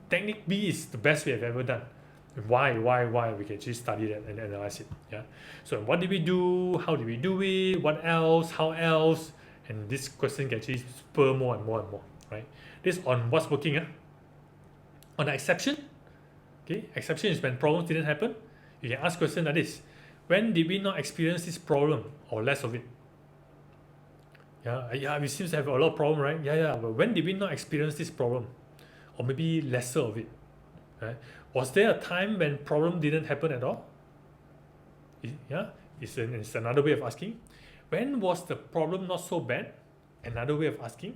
technique B is the best we have ever done. Why? We can just study that and analyze it. Yeah. So what did we do? How did we do it? What else? How else? And this question can actually spur more and more and more, right? This on what's working. On the exception, okay, exception is when problems didn't happen. You can ask questions like this: when did we not experience this problem or less of it? Yeah, we seem to have a lot of problem, right? Yeah. But when did we not experience this problem, or maybe lesser of it? Right? Was there a time when problem didn't happen at all? Yeah, it's another way of asking. When was the problem not so bad? Another way of asking,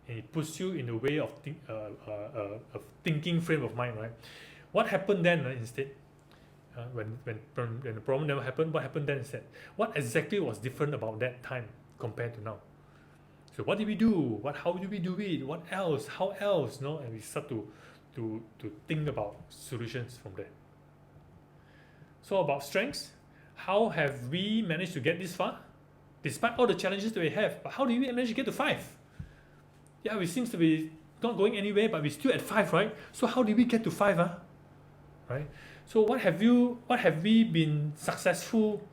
and it puts you in the way of thinking frame of mind, right? What happened then instead? When the problem never happened, what happened then instead? What exactly was different about that time compared to now? So what did we do? How did we do it? What else? How else? No, and we start to think about solutions from there. So about strengths, how have we managed to get this far? Despite all the challenges that we have, but how did we manage to get to 5? Yeah, we seems to be not going anywhere, but we're still at 5, right? So how did we get to 5? Right? So what have we been successful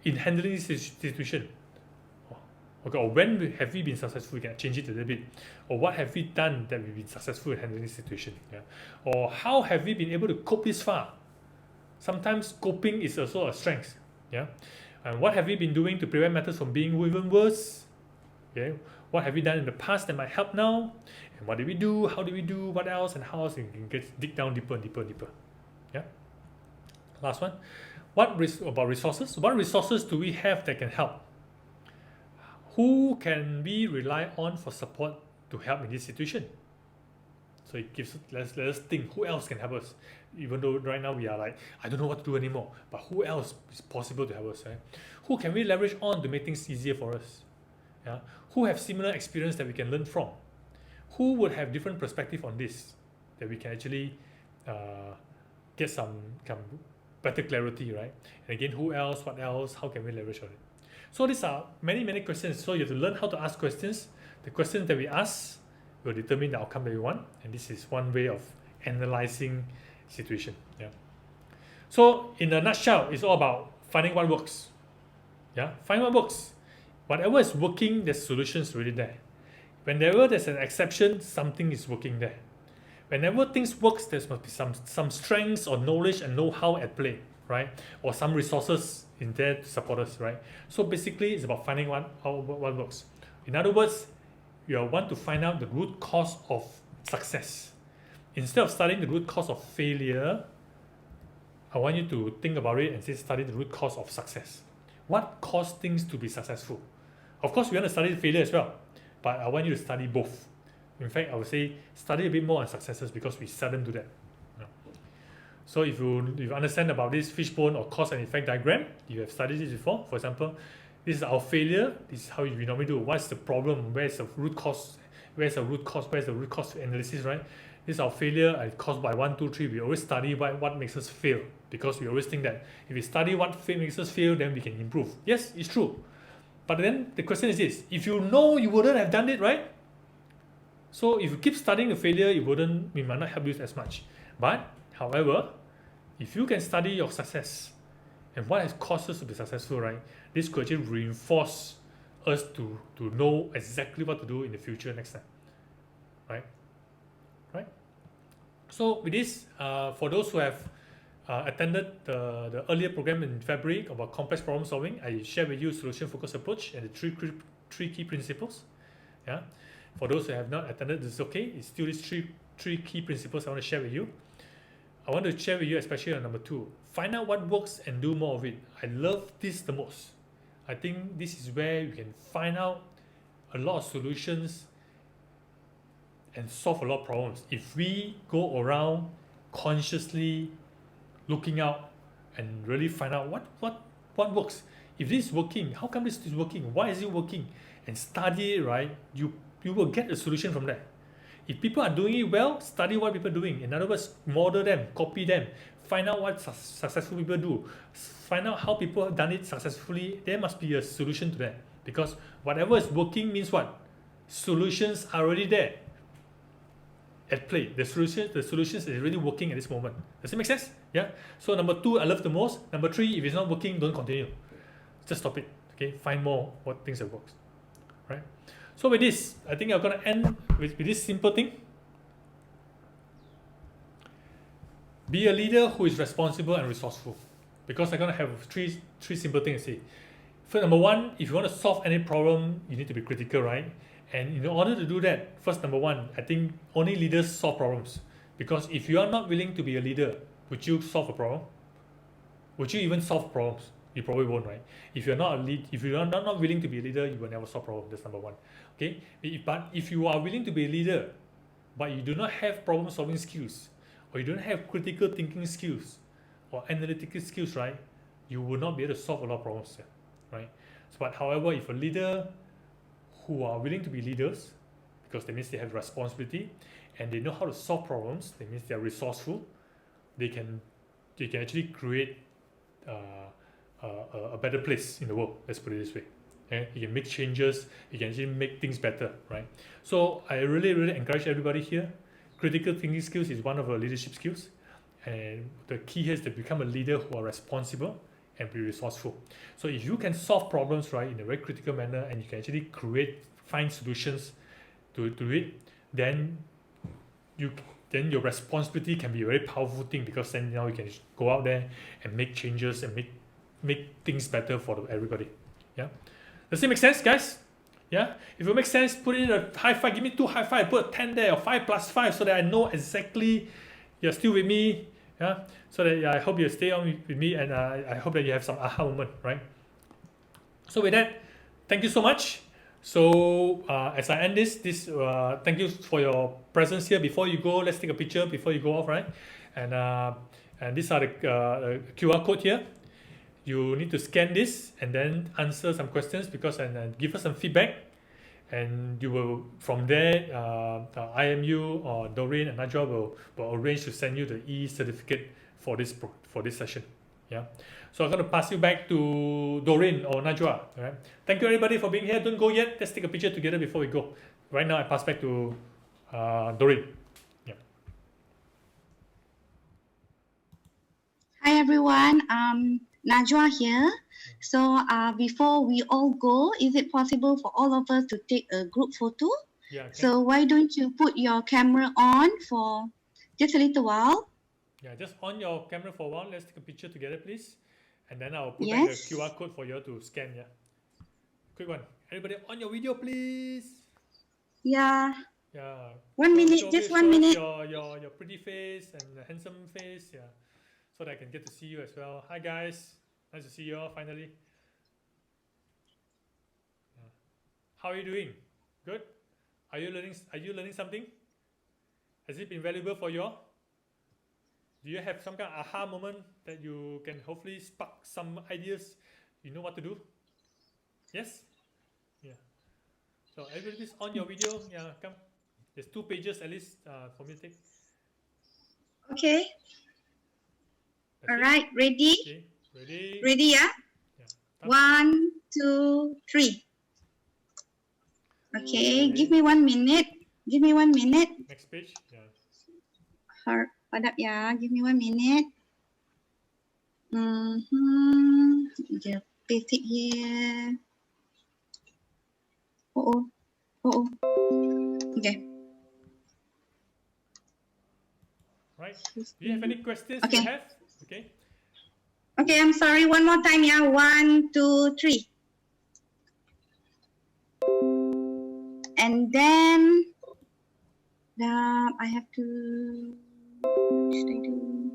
in handling this situation? Okay, or when have we been successful? We can change it a little bit. Or what have we done that we've been successful in handling this situation? Yeah. Or how have we been able to cope this far? Sometimes coping is also a strength. Yeah. And what have we been doing to prevent matters from being even worse? Okay. What have we done in the past that might help now? And what did we do? How did we do? What else? And how else? You can dig down deeper and deeper and deeper. Yeah. Last one. About resources? What resources do we have that can help? Who can we rely on for support to help in this situation? So it gives let us think who else can help us. Even though right now we are like, I don't know what to do anymore, but who else is possible to help us? Right? Who can we leverage on to make things easier for us? Yeah? Who have similar experience that we can learn from? Who would have different perspective on this that we can actually get some better clarity, right? And again, who else? What else? How can we leverage on it? So these are many questions. So you have to learn how to ask questions. The questions that we ask will determine the outcome that we want, and this is one way of analyzing situation. Yeah. So in a nutshell, it's all about finding what works. Yeah, find what works. Whatever is working, the solution is really there. Whenever there's an exception, something is working there. Whenever things works, there must be some strengths or knowledge and know-how at play, right? Or some resources in there to support us, right? So basically, it's about finding what works. In other words, you want to find out the root cause of success. Instead of studying the root cause of failure, I want you to think about it and say study the root cause of success. What caused things to be successful? Of course, we want to study the failure as well, but I want you to study both. In fact, I would say study a bit more on successes because we seldom do that. So if you understand about this fishbone or cause and effect diagram, you have studied this before. For example, this is our failure. This is how we normally do. What's the problem? Where's the root cause? Where's the root cause analysis, right? This is our failure and caused by 1, 2, 3. We always study what makes us fail because we always think that if we study what makes us fail, then we can improve. Yes, it's true. But then the question is this: if you know you wouldn't have done it, right? So if you keep studying the failure, it might not help you as much. But however, if you can study your success and what has caused us to be successful, right? This could actually reinforce us to know exactly what to do in the future next time, right? So with this, for those who have attended the earlier program in February about complex problem solving, I share with you solution focused approach and the three key principles. Yeah. For those who have not attended, this is okay. It's still these three key principles I want to share with you. I want to share with you especially on number 2. Find out what works and do more of it. I love this the most. I think this is where you can find out a lot of solutions and solve a lot of problems. If we go around consciously looking out and really find out what works. If this is working, how come this is working? Why is it working? And study it, right? You will get a solution from that. If people are doing it well, study what people are doing. In other words, model them, copy them, find out what successful people do, find out how people have done it successfully. There must be a solution to that, because whatever is working means what? Solutions are already there at play. The solutions is already working at this moment. Does it make sense? Yeah. So number 2, I love the most. Number 3, if it's not working, don't continue. Just stop it. Okay. Find more what things that works. Right. So with this, I think I'm gonna end with this simple thing. Be a leader who is responsible and resourceful. Because I'm gonna have three simple things to say. First, number 1, if you want to solve any problem, you need to be critical, right? And in order to do that, first, number 1, I think only leaders solve problems. Because if you are not willing to be a leader, would you solve a problem? Would you even solve problems? You probably won't, right? If you're not if you are not willing to be a leader, you will never solve problems. That's number 1. Okay. But if you are willing to be a leader, but you do not have problem-solving skills, or you don't have critical thinking skills, or analytical skills, right? You will not be able to solve a lot of problems, right? So, but however, if a leader who are willing to be leaders, because that means they have responsibility and they know how to solve problems, that means they are resourceful, they can actually create a better place in the world. Let's put it this way. Okay? You can make changes, you can actually make things better, right? So I really encourage everybody here. Critical thinking skills is one of our leadership skills, and the key here is to become a leader who are responsible and be resourceful. So if you can solve problems, right, in a very critical manner, and you can actually find solutions to it, then your responsibility can be a very powerful thing, because then now you can go out there and make changes and make things better for everybody. Yeah, does it make sense, guys? Yeah, if it makes sense, put in a high five. Give me 2 high five. Put a 10 there, or 5 plus 5, so that I know exactly you're still with me. Yeah, so that I hope you stay on with me, and I hope that you have some aha moment, right? So with that, thank you so much. So as I end this, thank you for your presence here. Before you go, let's take a picture before you go off, right? And these are the QR code here. You need to scan this and then answer some questions, and give us some feedback, and you will, from there, IMU or Doreen and Najwa will arrange to send you the e-certificate for this session. Yeah. So I'm going to pass you back to Doreen or Najwa. All right. Thank you everybody for being here. Don't go yet. Let's take a picture together before we go. Right now, I pass back to Doreen. Yeah. Hi everyone. Najwa here. So before we all go, is it possible for all of us to take a group photo? Yeah. Okay. So why don't you put your camera on for just a little while? Yeah, just on your camera for a while. Let's take a picture together, please. And then I'll put back the QR code for you to scan. Yeah. Quick one. Everybody on your video, please. Yeah. Yeah. 1 minute. Just 1 minute. Your pretty face and handsome face. Yeah. So that I can get to see you as well. Hi guys, nice to see you all finally. How are you doing? Good? Are you learning something? Has it been valuable for you all? Do you have some kind of aha moment that you can hopefully spark some ideas? You know what to do? Yes? Yeah. So everybody's on your video. Yeah, come. There's 2 pages at least for me to take. Okay. All right, ready? Okay. Ready? Ready, yeah? Yeah. 1, 2, 3. Okay, give me 1 minute. Give me 1 minute. Next page. Yeah. Hold up, yeah. Give me 1 minute. Just paste it here. Okay. Right. Do you have any questions? Okay. You have? Okay. Okay, I'm sorry. One more time, yeah. 1, 2, 3. And then I have to. What should I do?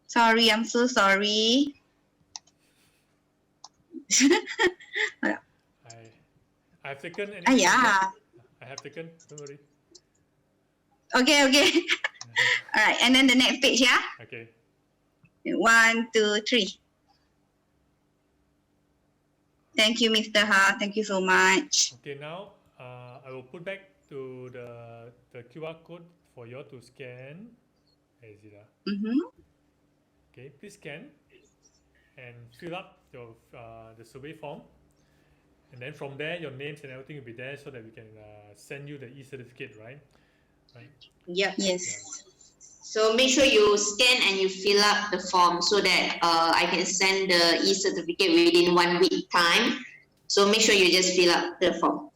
Sorry, I'm so sorry. I've taken. Yeah. I have taken. Don't worry. Okay. All right, and then the next page, yeah. Okay. 1, 2, 3. Thank you, Mr. Ha. Thank you so much. Okay, now I will put back to the QR code for you all to scan. Where is it? Okay, please scan and fill up your the survey form, and then from there your names and everything will be there so that we can send you the e-certificate, right? Right. Yep. Yes. So make sure you scan and you fill up the form so that I can send the e-certificate within 1 week time. So make sure you just fill up the form.